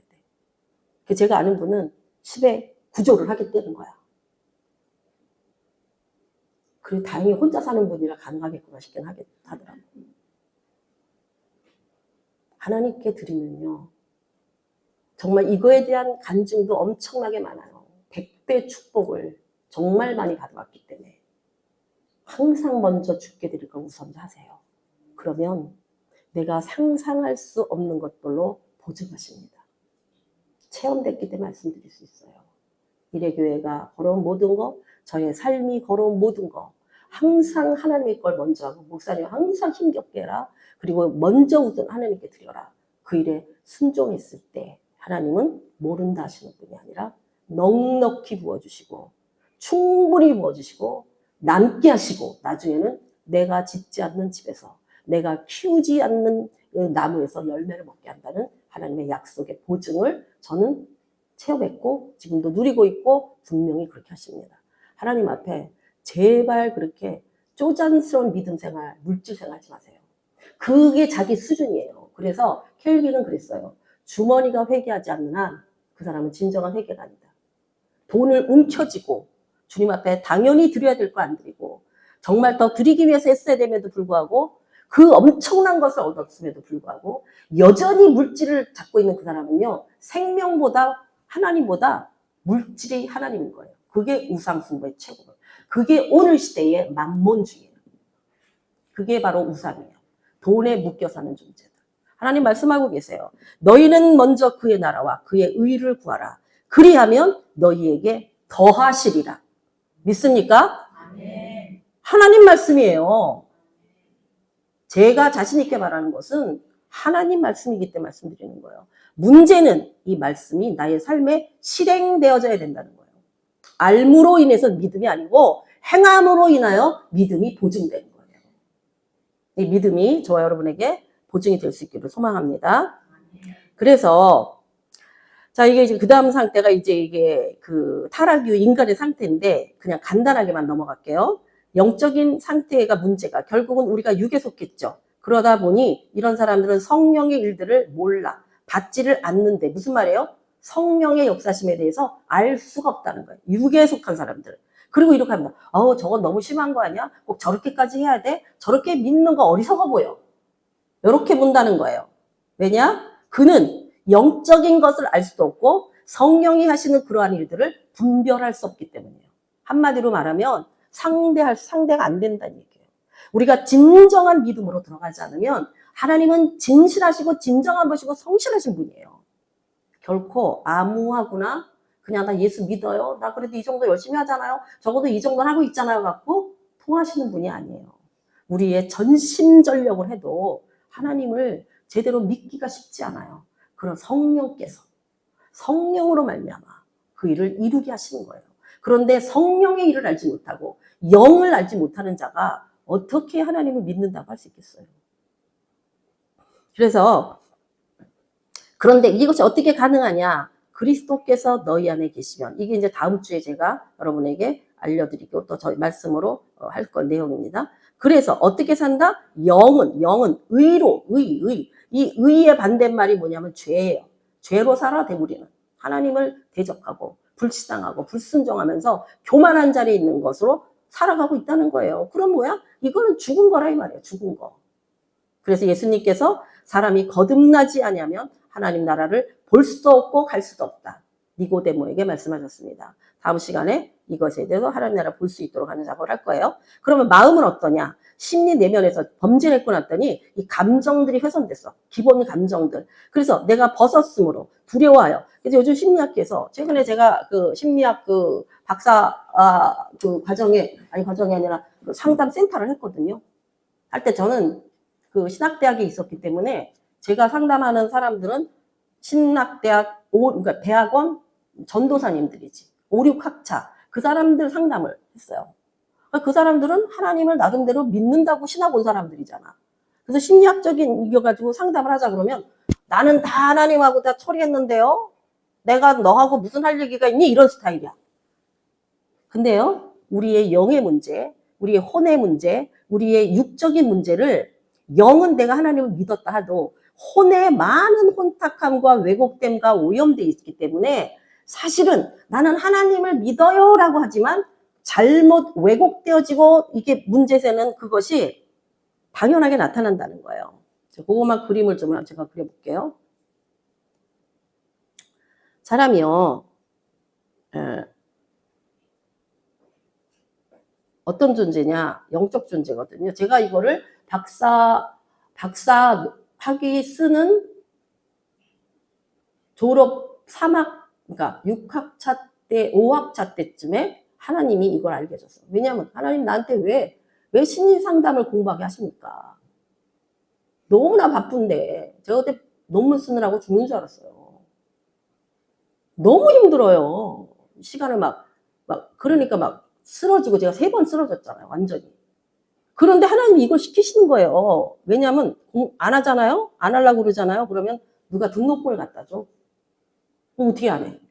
돼. 제가 아는 분은 10에 9조를 하겠다는 거야. 그리고 다행히 혼자 사는 분이라 가능하겠구나 싶긴 하더라고요. 하나님께 드리면요. 정말 이거에 대한 간증도 엄청나게 많아요. 100배 축복을 정말 많이 받아왔기 때문에 항상 먼저 주께 드릴 걸 우선 하세요. 그러면 내가 상상할 수 없는 것들로 보증하십니다. 체험됐기 때문에 말씀드릴 수 있어요. 미래교회가 걸어온 모든 거, 저의 삶이 걸어온 모든 거 항상 하나님의 걸 먼저 하고 목사님 항상 힘겹게 해라. 그리고 먼저 우선 하나님께 드려라. 그 일에 순종했을 때 하나님은 모른다 하시는 분이 아니라 넉넉히 부어주시고 충분히 부어주시고 남게 하시고 나중에는 내가 짓지 않는 집에서 내가 키우지 않는 나무에서 열매를 먹게 한다는 하나님의 약속의 보증을 저는 체험했고 지금도 누리고 있고 분명히 그렇게 하십니다. 하나님 앞에 제발 그렇게 쪼잔스러운 믿음 생활, 물질 생활 하지 마세요. 그게 자기 수준이에요. 그래서 켈빈은 그랬어요. 주머니가 회개하지 않는 한 그 사람은 진정한 회개가 아니다. 돈을 움켜쥐고 주님 앞에 당연히 드려야 될 거 안 드리고 정말 더 드리기 위해서 했어야 됨에도 불구하고 그 엄청난 것을 얻었음에도 불구하고 여전히 물질을 잡고 있는 그 사람은요. 생명보다 하나님보다 물질이 하나님인 거예요. 그게 우상숭배의 최고예요. 그게 오늘 시대의 만몬주의예요. 그게 바로 우상이에요. 돈에 묶여 사는 존재다. 하나님 말씀하고 계세요. 너희는 먼저 그의 나라와 그의 의를 구하라. 그리하면 너희에게 더하시리라. 믿습니까? 아멘. 하나님 말씀이에요. 제가 자신 있게 말하는 것은 하나님 말씀이기 때문에 말씀드리는 거예요. 문제는 이 말씀이 나의 삶에 실행되어져야 된다는 거예요. 알므로 인해서 믿음이 아니고 행함으로 인하여 믿음이 보증되는 거예요. 이 믿음이 저와 여러분에게 보증이 될 수 있기를 소망합니다. 그래서 자 이게 이제 그 다음 상태가 이게 그 타락 이후 인간의 상태인데 그냥 간단하게만 넘어갈게요. 영적인 상태가 문제가 결국은 우리가 육에 속했죠. 그러다 보니 이런 사람들은 성령의 일들을 몰라 받지를 않는데 무슨 말이에요? 성령의 역사심에 대해서 알 수가 없다는 거예요. 육에 속한 사람들. 그리고 이렇게 합니다. 저건 너무 심한 거 아니야? 꼭 저렇게까지 해야 돼? 저렇게 믿는 거 어리석어 보여. 이렇게 본다는 거예요. 왜냐? 그는 영적인 것을 알 수도 없고 성령이 하시는 그러한 일들을 분별할 수 없기 때문이에요. 한마디로 말하면 상대가 안 된다는 얘기예요. 우리가 진정한 믿음으로 들어가지 않으면 하나님은 진실하시고 진정한 분이시고 성실하신 분이에요. 결코 아무하거나 그냥 나 예수 믿어요. 나 그래도 이 정도 열심히 하잖아요. 적어도 이 정도는 하고 있잖아요. 갖고 통하시는 분이 아니에요. 우리의 전심전력을 해도 하나님을 제대로 믿기가 쉽지 않아요. 그런 성령께서 성령으로 말미암아 그 일을 이루게 하시는 거예요. 그런데 성령의 일을 알지 못하고 영을 알지 못하는 자가 어떻게 하나님을 믿는다고 할 수 있겠어요? 그래서 그런데 이것이 어떻게 가능하냐? 그리스도께서 너희 안에 계시면, 이게 이제 다음 주에 제가 여러분에게 알려드리고 또 저희 말씀으로 할 건 내용입니다. 그래서 어떻게 산다? 영은 의로, 의. 이 의의 반대말이 뭐냐면 죄예요. 죄로 살아 우리는. 하나님을 대적하고 불신앙하고 불순종하면서 교만한 자리에 있는 것으로 살아가고 있다는 거예요. 그럼 뭐야? 이거는 죽은 거라 이 말이에요. 죽은 거. 그래서 예수님께서 사람이 거듭나지 아니하면 하나님 나라를 볼 수도 없고 갈 수도 없다. 니고데모에게 말씀하셨습니다. 다음 시간에 이것에 대해서 하나님 나라 볼 수 있도록 하는 작업을 할 거예요. 그러면 마음은 어떠냐? 심리 내면에서 범죄를 했고 났더니 이 감정들이 훼손됐어. 기본 감정들. 그래서 내가 벗었으므로 두려워요. 그래서 요즘 심리학에서 최근에 제가 그 심리학 그 박사 그 과정이 아니라 그 상담 센터를 했거든요. 할 때 저는 그 신학대학에 있었기 때문에 제가 상담하는 사람들은 신학대학, 그러니까 대학원 전도사님들이지. 5, 6학차. 그 사람들 상담을 했어요. 그 사람들은 하나님을 나름대로 믿는다고 신학 온 사람들이잖아. 그래서 심리학적인 이겨가지고 상담을 하자 그러면 나는 다 하나님하고 다 처리했는데요. 내가 너하고 무슨 할 얘기가 있니? 이런 스타일이야. 근데요, 우리의 영의 문제, 우리의 혼의 문제, 우리의 육적인 문제를 영은 내가 하나님을 믿었다 하도 혼의 많은 혼탁함과 왜곡됨과 오염되어 있기 때문에 사실은 나는 하나님을 믿어요 라고 하지만 잘못 왜곡되어지고 이게 문제세는 그것이 당연하게 나타난다는 거예요. 그것만 그림을 좀 제가 그려볼게요. 사람이요. 어떤 존재냐? 영적 존재거든요. 제가 이거를 박사학위 쓰는 졸업 3학, 그러니까 6학차 때, 5학차 때쯤에 하나님이 이걸 알게 해줬어요. 왜냐하면 하나님 나한테 왜 심리 상담을 공부하게 하십니까? 너무나 바쁜데 제가 그때 논문 쓰느라고 죽는 줄 알았어요. 너무 힘들어요. 시간을 그러니까 막 쓰러지고 제가 3번 쓰러졌잖아요. 완전히. 그런데 하나님이 이걸 시키시는 거예요. 왜냐하면 안 하잖아요. 안 하려고 그러잖아요. 그러면 누가 등록금을 갖다 줘. 그럼 어떻게 안 해?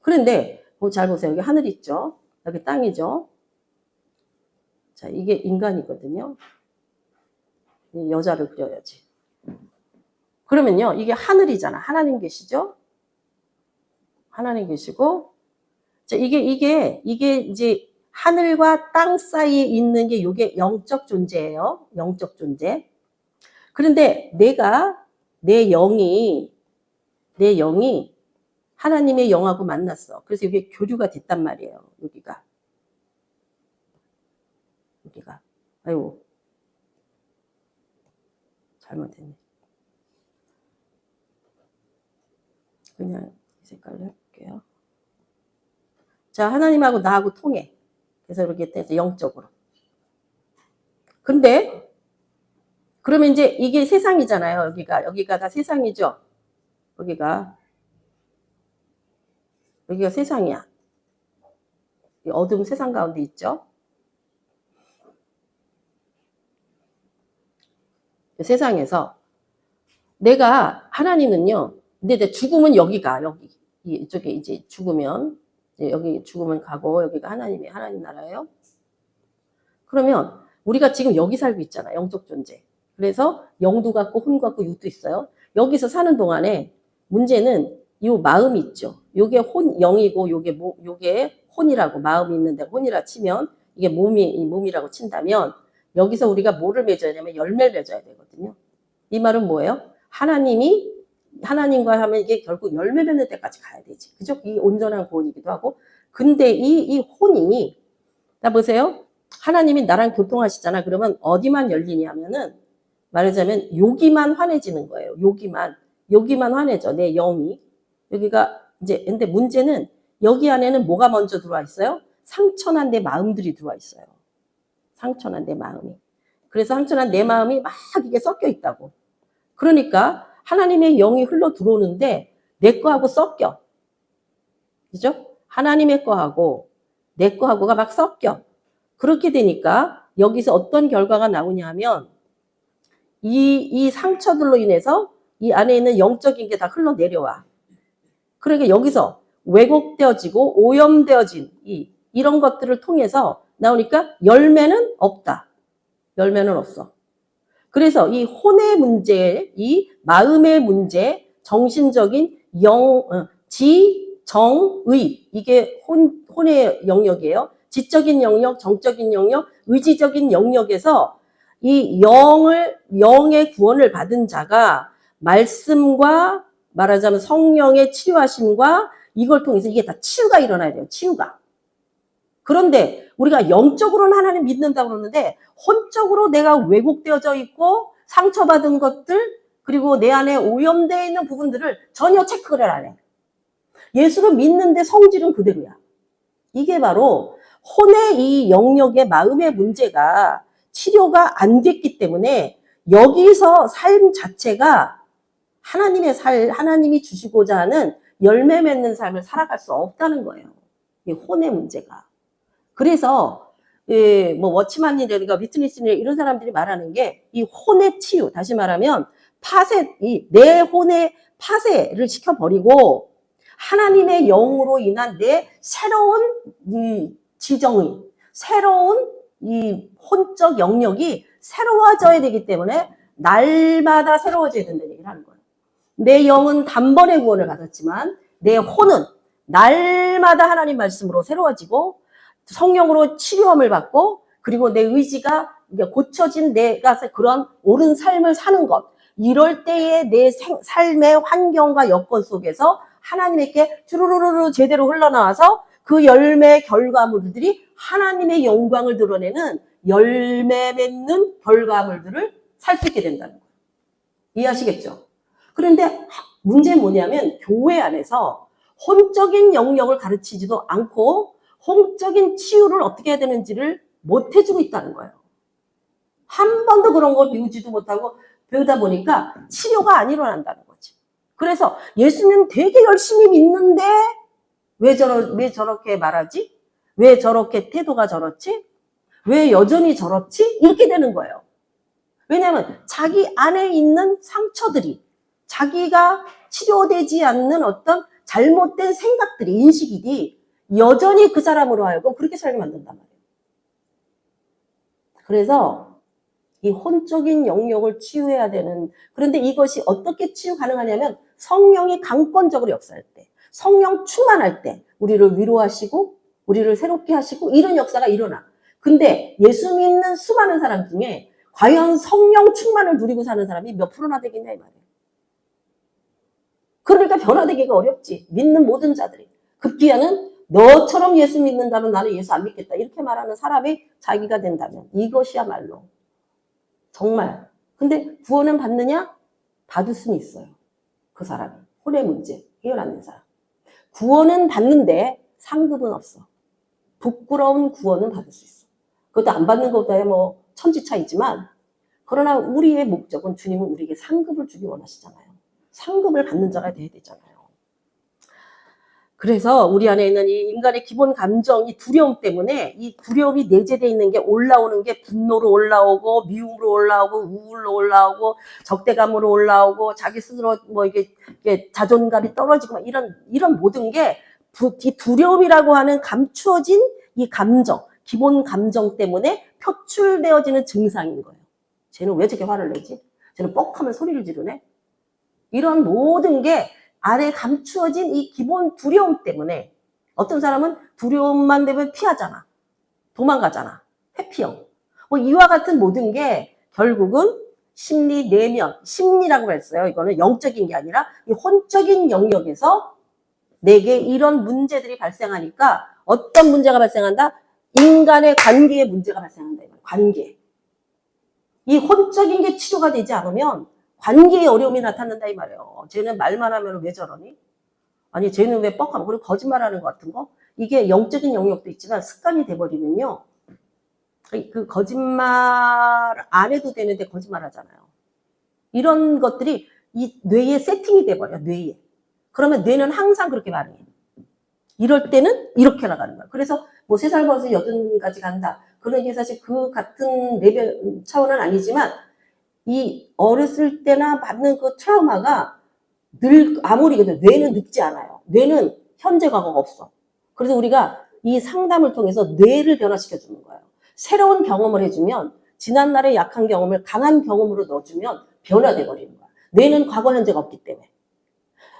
그런데 잘 보세요. 여기 하늘 있죠. 여기 땅이죠. 자, 이게 인간이거든요. 여자를 그려야지. 그러면요. 이게 하늘이잖아. 하나님 계시죠? 하나님 계시고 자, 이게 이제 하늘과 땅 사이에 있는 게 이게 영적 존재예요. 영적 존재. 그런데 내 영이 하나님의 영하고 만났어. 그래서 이게 교류가 됐단 말이에요. 여기가. 아이고. 잘못했네. 그냥 이 색깔로 해볼게요. 자, 하나님하고 나하고 통해. 그래서 이렇게 돼서 영적으로. 근데 그러면 이제 이게 세상이잖아요. 여기가 다 세상이죠. 여기가 세상이야. 어두운 세상 가운데 있죠. 세상에서 하나님은요. 근데 죽으면 여기 이쪽에 이제 죽으면 여기 죽으면 가고 여기가 하나님 나라예요. 그러면 우리가 지금 여기 살고 있잖아. 영적 존재. 그래서 영도 같고 혼도 같고 육도 있어요. 여기서 사는 동안에 문제는 이 마음이 있죠. 요게 영이고 요게 혼이라고 마음이 있는데 혼이라 치면 이게 몸이라고 친다면 여기서 우리가 뭐를 맺어야 되냐면 열매를 맺어야 되거든요. 이 말은 뭐예요? 하나님과 하면 이게 결국 열매 맺는 데까지 가야 되지. 그죠? 이 온전한 구원이기도 하고. 근데 이 혼이, 자 보세요. 하나님이 나랑 교통하시잖아. 그러면 어디만 열리냐면은 말하자면 여기만 환해지는 거예요. 여기만 여기만 화내죠. 내 영이. 여기가 이제 근데 문제는 여기 안에는 뭐가 먼저 들어와 있어요? 상처난 내 마음들이 들어와 있어요. 상처난 내 마음이. 그래서 상처난 내 마음이 막 이게 섞여 있다고. 그러니까 하나님의 영이 흘러 들어오는데 내 거하고 섞여. 그죠? 하나님의 거하고 내 거하고가 막 섞여. 그렇게 되니까 여기서 어떤 결과가 나오냐 하면 이 상처들로 인해서 이 안에 있는 영적인 게 다 흘러내려와. 그러니까 여기서 왜곡되어지고 오염되어진 이런 것들을 통해서 나오니까 열매는 없다. 열매는 없어. 그래서 이 혼의 문제, 이 마음의 문제, 정신적인 정의, 이게 혼의 영역이에요. 지적인 영역, 정적인 영역, 의지적인 영역에서 이 영의 구원을 받은 자가 말씀과 말하자면 성령의 치유하심과 이걸 통해서 이게 다 치유가 일어나야 돼요. 치유가. 그런데 우리가 영적으로는 하나님 믿는다고 그러는데 혼적으로 내가 왜곡되어져 있고 상처받은 것들 그리고 내 안에 오염되어 있는 부분들을 전혀 체크를 안 해. 예수를 믿는데 성질은 그대로야. 이게 바로 혼의 이 영역의 마음의 문제가 치료가 안 됐기 때문에 여기서 삶 자체가 하나님이 주시고자 하는 열매 맺는 삶을 살아갈 수 없다는 거예요. 이 혼의 문제가. 그래서 뭐 워치만이라든가 위트니스나 이런 사람들이 말하는 게 이 혼의 치유, 다시 말하면 내 혼의 파쇄를 시켜버리고 하나님의 영으로 인한 내 새로운 이 지정의, 새로운 이 혼적 영역이 새로워져야 되기 때문에 날마다 새로워져야 된다는 얘기를 하는 거예요. 내 영은 단번에 구원을 받았지만 내 혼은 날마다 하나님 말씀으로 새로워지고 성령으로 치료함을 받고 그리고 내 의지가 고쳐진 내가 그런 옳은 삶을 사는 것. 이럴 때에 내 삶의 환경과 여건 속에서 하나님께 주르르르 제대로 흘러나와서 그 열매 결과물들이 하나님의 영광을 드러내는 열매 맺는 결과물들을 살 수 있게 된다는 거예요. 이해하시겠죠? 그런데 문제는 뭐냐면 교회 안에서 혼적인 영역을 가르치지도 않고 혼적인 치유를 어떻게 해야 되는지를 못 해주고 있다는 거예요. 한 번도 그런 걸 배우지도 못하고 배우다 보니까 치료가 안 일어난다는 거지. 그래서 예수님 되게 열심히 믿는데 왜 저렇게 말하지? 왜 저렇게 태도가 저렇지? 왜 여전히 저렇지? 이렇게 되는 거예요. 왜냐하면 자기 안에 있는 상처들이 자기가 치료되지 않는 어떤 잘못된 생각들이 인식이 여전히 그 사람으로 하여금 그렇게 살게 만든단 말이에요. 그래서 이 혼적인 영역을 치유해야 되는 그런데 이것이 어떻게 치유 가능하냐면 성령이 강권적으로 역사할 때 성령 충만할 때 우리를 위로하시고 우리를 새롭게 하시고 이런 역사가 일어나. 근데 예수 믿는 수많은 사람 중에 과연 성령 충만을 누리고 사는 사람이 몇 프로나 되겠냐 이 말이에요. 그러니까 변화되기가 어렵지. 믿는 모든 자들이. 급기야는 너처럼 예수 믿는다면 나는 예수 안 믿겠다. 이렇게 말하는 사람이 자기가 된다면 이것이야말로 정말. 근데 구원은 받느냐? 받을 수는 있어요. 그 사람이. 혼의 문제 해결하는 사람. 구원은 받는데 상급은 없어. 부끄러운 구원은 받을 수 있어. 그것도 안 받는 것보다 뭐 천지차이지만 그러나 우리의 목적은 주님은 우리에게 상급을 주기 원하시잖아요. 상급을 받는 자가 돼야 되잖아요. 그래서 우리 안에 있는 이 인간의 기본 감정, 이 두려움 때문에 이 두려움이 내재되어 있는 게 올라오는 게 분노로 올라오고 미움으로 올라오고 우울로 올라오고 적대감으로 올라오고 자기 스스로 뭐 이게 자존감이 떨어지고 막 이런 모든 게 이 두려움이라고 하는 감추어진 이 감정, 기본 감정 때문에 표출되어지는 증상인 거예요. 쟤는 왜 저렇게 화를 내지? 쟤는 뻑하면 소리를 지르네? 이런 모든 게 안에 감추어진 이 기본 두려움 때문에 어떤 사람은 두려움만 되면 피하잖아. 도망가잖아. 회피형. 뭐 이와 같은 모든 게 결국은 심리 내면, 심리라고 했어요. 이거는 영적인 게 아니라 이 혼적인 영역에서 내게 이런 문제들이 발생하니까 어떤 문제가 발생한다? 인간의 관계의 문제가 발생한다. 관계. 이 혼적인 게 치료가 되지 않으면 관계에 어려움이 나타난다 이 말이에요. 쟤는 말만 하면 왜 저러니? 아니 쟤는 왜 뻑하고 그리고 거짓말하는 것 같은 거? 이게 영적인 영역도 있지만 습관이 돼버리면요. 그 거짓말 안 해도 되는데 거짓말 하잖아요. 이런 것들이 이 뇌에 세팅이 돼버려, 뇌에. 그러면 뇌는 항상 그렇게 반응해. 이럴 때는 이렇게 나가는 거야. 그래서 뭐 3살 먹어서 80까지 간다. 그런 게 사실 그 같은 레벨 차원은 아니지만 이 어렸을 때나 받는 그 트라우마가 늘 아무리 그래도 뇌는 늙지 않아요. 뇌는 현재 과거가 없어. 그래서 우리가 이 상담을 통해서 뇌를 변화시켜 주는 거예요. 새로운 경험을 해주면 지난날의 약한 경험을 강한 경험으로 넣어주면 변화돼 버리는 거야. 뇌는 과거 현재가 없기 때문에.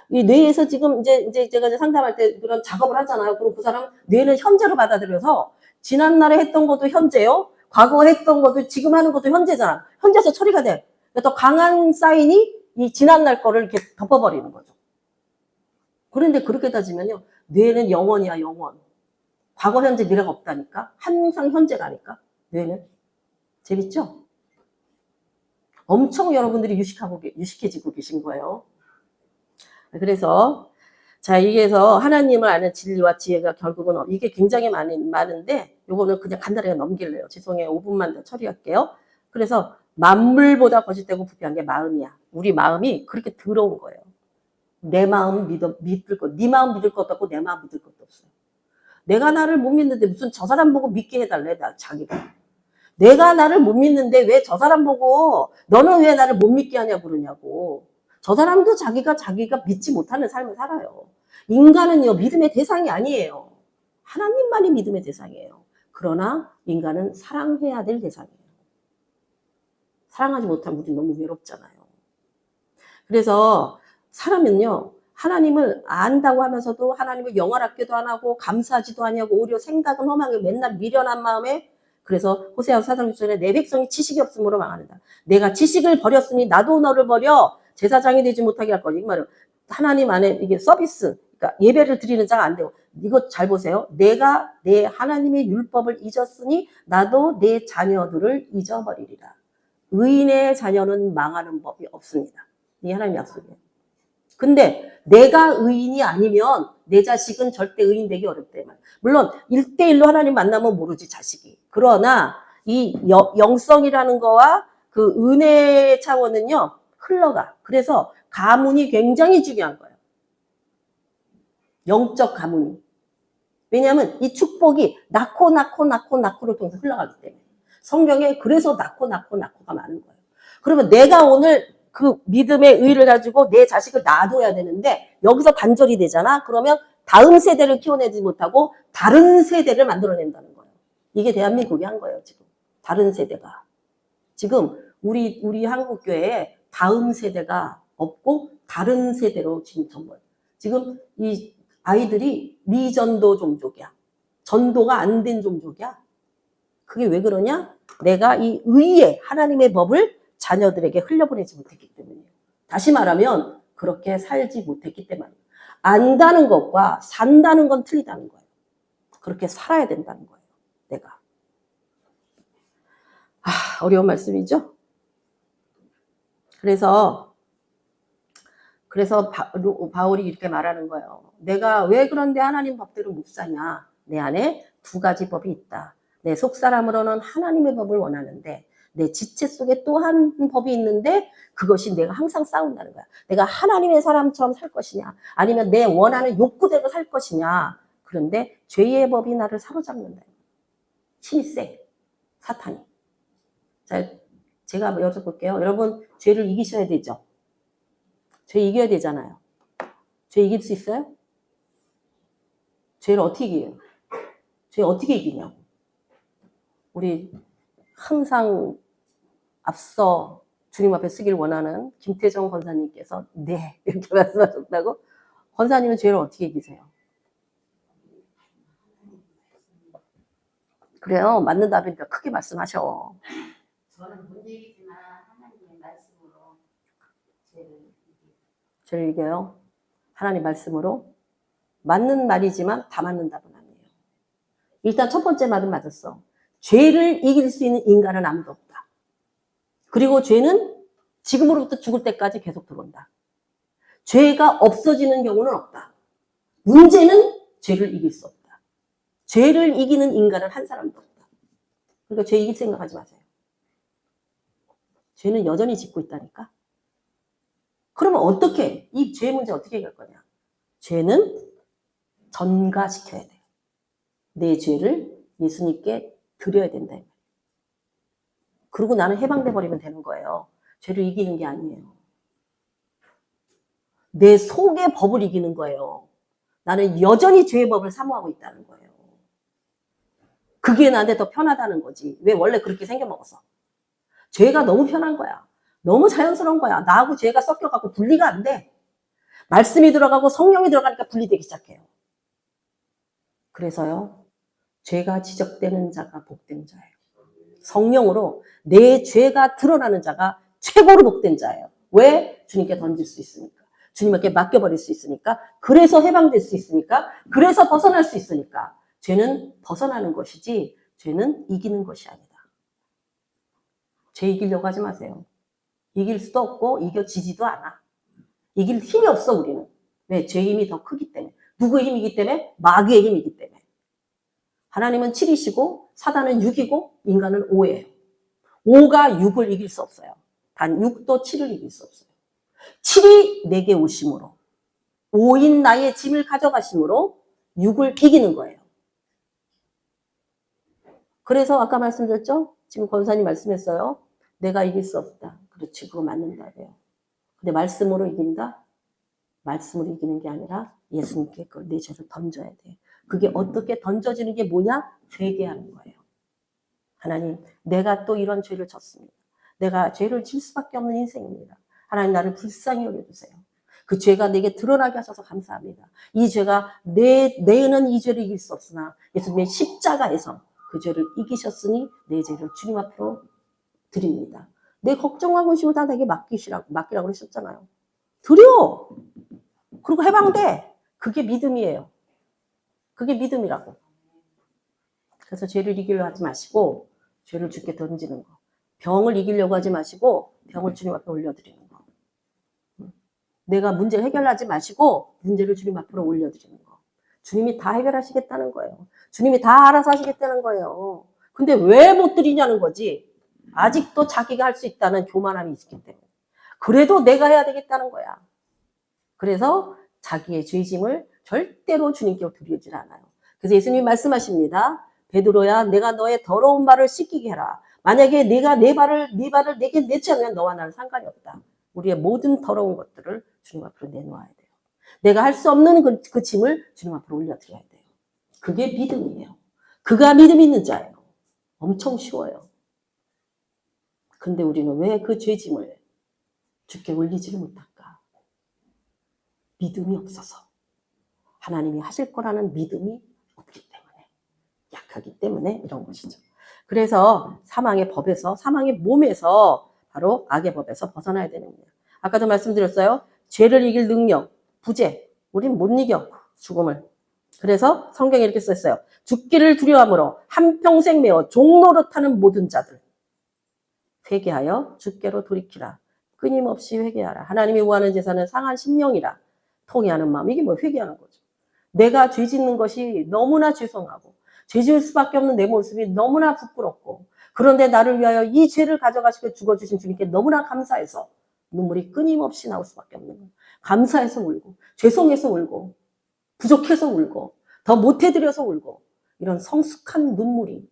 이 뇌에서 지금 이제 제가 이제 상담할 때 그런 작업을 하잖아요. 그럼 그 사람 뇌는 현재로 받아들여서 지난날에 했던 것도 현재요. 과거에 했던 것도 지금 하는 것도 현재잖아. 현재에서 처리가 돼. 더 강한 사인이 이 지난날 거를 이렇게 덮어버리는 거죠. 그런데 그렇게 따지면요. 뇌는 영원이야, 영원. 과거, 현재, 미래가 없다니까. 항상 현재라니까. 뇌는. 재밌죠? 엄청 여러분들이 유식해지고 계신 거예요. 그래서 자 여기에서 하나님을 아는 진리와 지혜가 결국은 이게 굉장히 많은데 요거는 그냥 간단하게 넘길래요. 죄송해요. 5분만 더 처리할게요. 그래서 만물보다 거짓되고 부패한 게 마음이야. 우리 마음이 그렇게 더러운 거예요. 내 마음 믿을 것, 네 마음 믿을 것도 없고 내 마음 믿을 것도 없어요. 내가 나를 못 믿는데 무슨 저 사람 보고 믿게 해달래, 자기가. 내가 나를 못 믿는데 왜 저 사람 보고 너는 왜 나를 못 믿게 하냐고 그러냐고. 저 사람도 자기가 믿지 못하는 삶을 살아요. 인간은요, 믿음의 대상이 아니에요. 하나님만이 믿음의 대상이에요. 그러나 인간은 사랑해야 될 대상이에요. 사랑하지 못하면 우리 너무 외롭잖아요. 그래서 사람은요, 하나님을 안다고 하면서도 하나님을 영원하게도 안 하고 감사하지도 않냐고 오히려 생각은 험하게 맨날 미련한 마음에 그래서 호세아서 4장 6절에 내 백성이 지식이 없으므로 망하는다. 내가 지식을 버렸으니 나도 너를 버려 제사장이 되지 못하게 할 거지. 이 말은 하나님 안에 이게 서비스, 그러니까 예배를 드리는 자가 안 되고 이거 잘 보세요. 내가 내 하나님의 율법을 잊었으니 나도 내 자녀들을 잊어버리리라. 의인의 자녀는 망하는 법이 없습니다. 이게 하나님의 약속이에요. 근데 내가 의인이 아니면 내 자식은 절대 의인 되기 어렵대. 물론 1대1로 하나님 만나면 모르지 자식이. 그러나 이 영성이라는 거와 그 은혜 차원은요 흘러가. 그래서 가문이 굉장히 중요한 거예요. 영적 가문이. 왜냐하면 이 축복이 낳고를 통해서 흘러가기 때문에. 성경에 그래서 낳고가 많은 거예요. 그러면 내가 오늘 그 믿음의 의를 가지고 내 자식을 놔둬야 되는데 여기서 단절이 되잖아. 그러면 다음 세대를 키워내지 못하고 다른 세대를 만들어낸다는 거예요. 이게 대한민국이 한 거예요. 지금 다른 세대가. 지금 우리 한국교회에 다음 세대가 없고 다른 세대로 지금 전부. 지금 이 아이들이 미전도 종족이야. 전도가 안 된 종족이야. 그게 왜 그러냐? 내가 이 의의 하나님의 법을 자녀들에게 흘려보내지 못했기 때문이에요. 다시 말하면 그렇게 살지 못했기 때문이에요. 안다는 것과 산다는 건 틀리다는 거예요. 그렇게 살아야 된다는 거예요. 내가. 어려운 말씀이죠? 그래서 바울이 이렇게 말하는 거예요. 내가 왜 그런데 하나님 법대로 못 사냐? 내 안에 2가지 법이 있다. 내 속사람으로는 하나님의 법을 원하는데 내 지체 속에 또 한 법이 있는데 그것이 내가 항상 싸운다는 거야. 내가 하나님의 사람처럼 살 것이냐 아니면 내 원하는 욕구대로 살 것이냐. 그런데 죄의 법이 나를 사로잡는다. 힘이 세. 사탄이. 자, 제가 여쭤볼게요. 여러분 죄를 이기셔야 되죠. 죄 이겨야 되잖아요. 죄 이길 수 있어요? 죄를 어떻게 이겨요? 죄 어떻게 이기냐고. 우리 항상 앞서 주님 앞에 쓰길 원하는 김태정 권사님께서 네 이렇게 말씀하셨다고. 권사님은 죄를 어떻게 이기세요? 그래요. 맞는 답이니까 크게 말씀하셔. 저는 못 이기지만 하나님의 말씀으로 죄를 이겨요. 하나님 말씀으로. 맞는 말이지만 다 맞는 답은 아니에요. 일단 첫 번째 말은 맞았어. 죄를 이길 수 있는 인간은 아무도 없다. 그리고 죄는 지금으로부터 죽을 때까지 계속 들어온다. 죄가 없어지는 경우는 없다. 문제는 죄를 이길 수 없다. 죄를 이기는 인간은 한 사람도 없다. 그러니까 죄 이길 생각하지 마세요. 죄는 여전히 짓고 있다니까. 그러면 어떻게, 이 죄 문제 어떻게 해결할 거냐? 죄는 전가시켜야 돼. 내 죄를 예수님께 드려야 된다. 그리고 나는 해방돼 버리면 되는 거예요. 죄를 이기는 게 아니에요. 내 속의 법을 이기는 거예요. 나는 여전히 죄의 법을 사모하고 있다는 거예요. 그게 나한테 더 편하다는 거지. 왜 원래 그렇게 생겨먹었어? 죄가 너무 편한 거야. 너무 자연스러운 거야. 나하고 죄가 섞여갖고 분리가 안 돼. 말씀이 들어가고 성령이 들어가니까 분리되기 시작해요. 그래서요, 죄가 지적되는 자가 복된 자예요. 성령으로 내 죄가 드러나는 자가 최고로 복된 자예요. 왜? 주님께 던질 수 있으니까. 주님께 맡겨버릴 수 있으니까. 그래서 해방될 수 있으니까. 그래서 벗어날 수 있으니까. 죄는 벗어나는 것이지 죄는 이기는 것이 아니다. 죄 이기려고 하지 마세요. 이길 수도 없고 이겨지지도 않아. 이길 힘이 없어 우리는. 왜? 죄의 힘이 더 크기 때문에. 누구의 힘이기 때문에? 마귀의 힘이기 때문에. 하나님은 7이시고 사단은 6이고 인간은 5예요. 5가 6을 이길 수 없어요. 단 6도 7을 이길 수 없어요. 7이 내게 오심으로 5인 나의 짐을 가져가심으로 6을 이기는 거예요. 그래서 아까 말씀드렸죠? 지금 권사님 말씀했어요. 내가 이길 수 없다. 그렇지, 그거 맞는다래요. 근데 말씀으로 이긴다? 말씀으로 이기는 게 아니라 예수님께 그걸 내 죄를 던져야 돼. 그게 어떻게 던져지는 게 뭐냐? 회개하는 거예요. 하나님, 내가 또 이런 죄를 졌습니다. 내가 죄를 질 수밖에 없는 인생입니다. 하나님, 나를 불쌍히 여겨주세요. 그 죄가 내게 드러나게 하셔서 감사합니다. 이 죄가 내는 이 죄를 이길 수 없으나 예수님의 십자가에서 그 죄를 이기셨으니 내 죄를 주님 앞으로 드립니다. 내 걱정과 근심을 다 내게 맡기라고 그러셨잖아요. 드려! 그리고 해방돼. 그게 믿음이에요. 그게 믿음이라고. 그래서 죄를 이기려고 하지 마시고 죄를 주께 던지는 거. 병을 이기려고 하지 마시고 병을 주님 앞에 올려드리는 거. 내가 문제를 해결하지 마시고 문제를 주님 앞으로 올려드리는 거. 주님이 다 해결하시겠다는 거예요. 주님이 다 알아서 하시겠다는 거예요. 근데 왜 못 드리냐는 거지. 아직도 자기가 할 수 있다는 교만함이 있기 때문에. 그래도 내가 해야 되겠다는 거야. 그래서 자기의 죄짐을 절대로 주님께 드리질 않아요. 그래서 예수님이 말씀하십니다. 베드로야, 내가 너의 더러운 발을 씻기게 해라. 만약에 내가 네 발을 내게 내지 않으면 너와 나는 상관이 없다. 우리의 모든 더러운 것들을 주님 앞으로 내놓아야 돼요. 내가 할 수 없는 그 짐을 주님 앞으로 올려드려야 돼요. 그게 믿음이에요. 그가 믿음 있는 자예요. 엄청 쉬워요. 근데 우리는 왜 그 죄짐을 주께 올리지를 못할까? 믿음이 없어서. 하나님이 하실 거라는 믿음이 없기 때문에, 약하기 때문에 이런 것이죠. 그래서 사망의 법에서, 사망의 몸에서 바로 악의 법에서 벗어나야 되는 거예요. 아까도 말씀드렸어요. 죄를 이길 능력, 부재. 우린 못 이겨, 죽음을. 그래서 성경에 이렇게 써있어요. 죽기를 두려워함으로 한평생 매어 종노릇하는 모든 자들. 회개하여 주께로 돌이키라. 끊임없이 회개하라. 하나님이 구하는 제사는 상한 심령이라. 통회하는 마음. 이게 뭐 회개하는 거죠. 내가 죄 짓는 것이 너무나 죄송하고 죄 지을 수밖에 없는 내 모습이 너무나 부끄럽고 그런데 나를 위하여 이 죄를 가져가시고 죽어주신 주님께 너무나 감사해서 눈물이 끊임없이 나올 수밖에 없는 거예요. 감사해서 울고 죄송해서 울고 부족해서 울고 더 못해드려서 울고 이런 성숙한 눈물이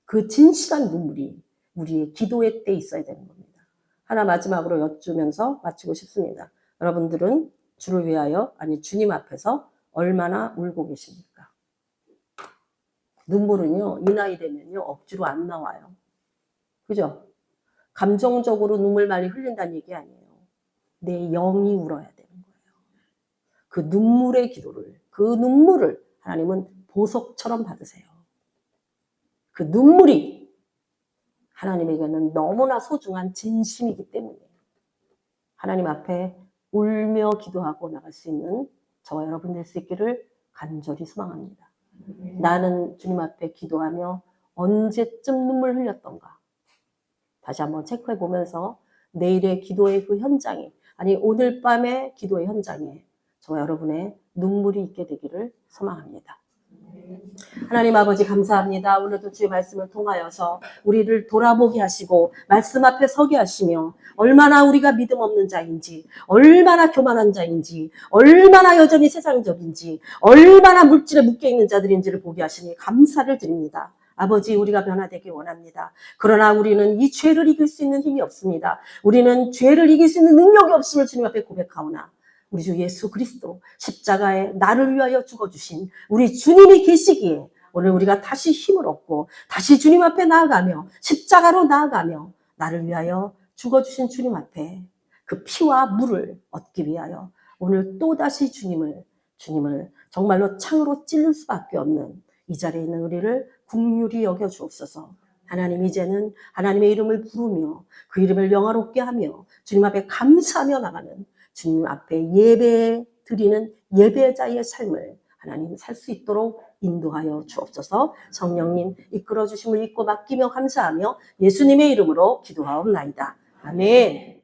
그 진실한 눈물이 우리의 기도의 때에 있어야 되는 겁니다. 하나 마지막으로 여쭈면서 마치고 싶습니다. 여러분들은 주를 위하여 아니 주님 앞에서 얼마나 울고 계십니까? 눈물은요, 이 나이 되면요, 억지로 안 나와요. 그죠? 감정적으로 눈물 많이 흘린다는 얘기 아니에요. 내 영이 울어야 되는 거예요. 그 눈물의 기도를, 그 눈물을 하나님은 보석처럼 받으세요. 그 눈물이 하나님에게는 너무나 소중한 진심이기 때문에 하나님 앞에 울며 기도하고 나갈 수 있는 저와 여러분 될 수 있기를 간절히 소망합니다. 나는 주님 앞에 기도하며 언제쯤 눈물 흘렸던가 다시 한번 체크해 보면서 내일의 기도의 그 현장에, 아니 오늘 밤의 기도의 현장에 정말 여러분의 눈물이 있게 되기를 소망합니다. 하나님 아버지 감사합니다. 오늘도 주의 말씀을 통하여서 우리를 돌아보게 하시고 말씀 앞에 서게 하시며 얼마나 우리가 믿음 없는 자인지, 얼마나 교만한 자인지, 얼마나 여전히 세상적인지, 얼마나 물질에 묶여있는 자들인지를 보게 하시니 감사를 드립니다. 아버지, 우리가 변화되길 원합니다. 그러나 우리는 이 죄를 이길 수 있는 힘이 없습니다. 우리는 죄를 이길 수 있는 능력이 없음을 주님 앞에 고백하오나 우리 주 예수 그리스도 십자가에 나를 위하여 죽어주신 우리 주님이 계시기에 오늘 우리가 다시 힘을 얻고 다시 주님 앞에 나아가며 십자가로 나아가며 나를 위하여 죽어주신 주님 앞에 그 피와 물을 얻기 위하여 오늘 또다시 주님을 정말로 창으로 찔릴 수밖에 없는 이 자리에 있는 우리를 긍휼히 여겨 주옵소서. 하나님, 이제는 하나님의 이름을 부르며 그 이름을 영화롭게 하며 주님 앞에 감사하며 나가는 주님 앞에 예배 드리는 예배자의 삶을 하나님 살 수 있도록 인도하여 주옵소서. 성령님 이끌어 주심을 믿고 맡기며 감사하며 예수님의 이름으로 기도하옵나이다. 아멘.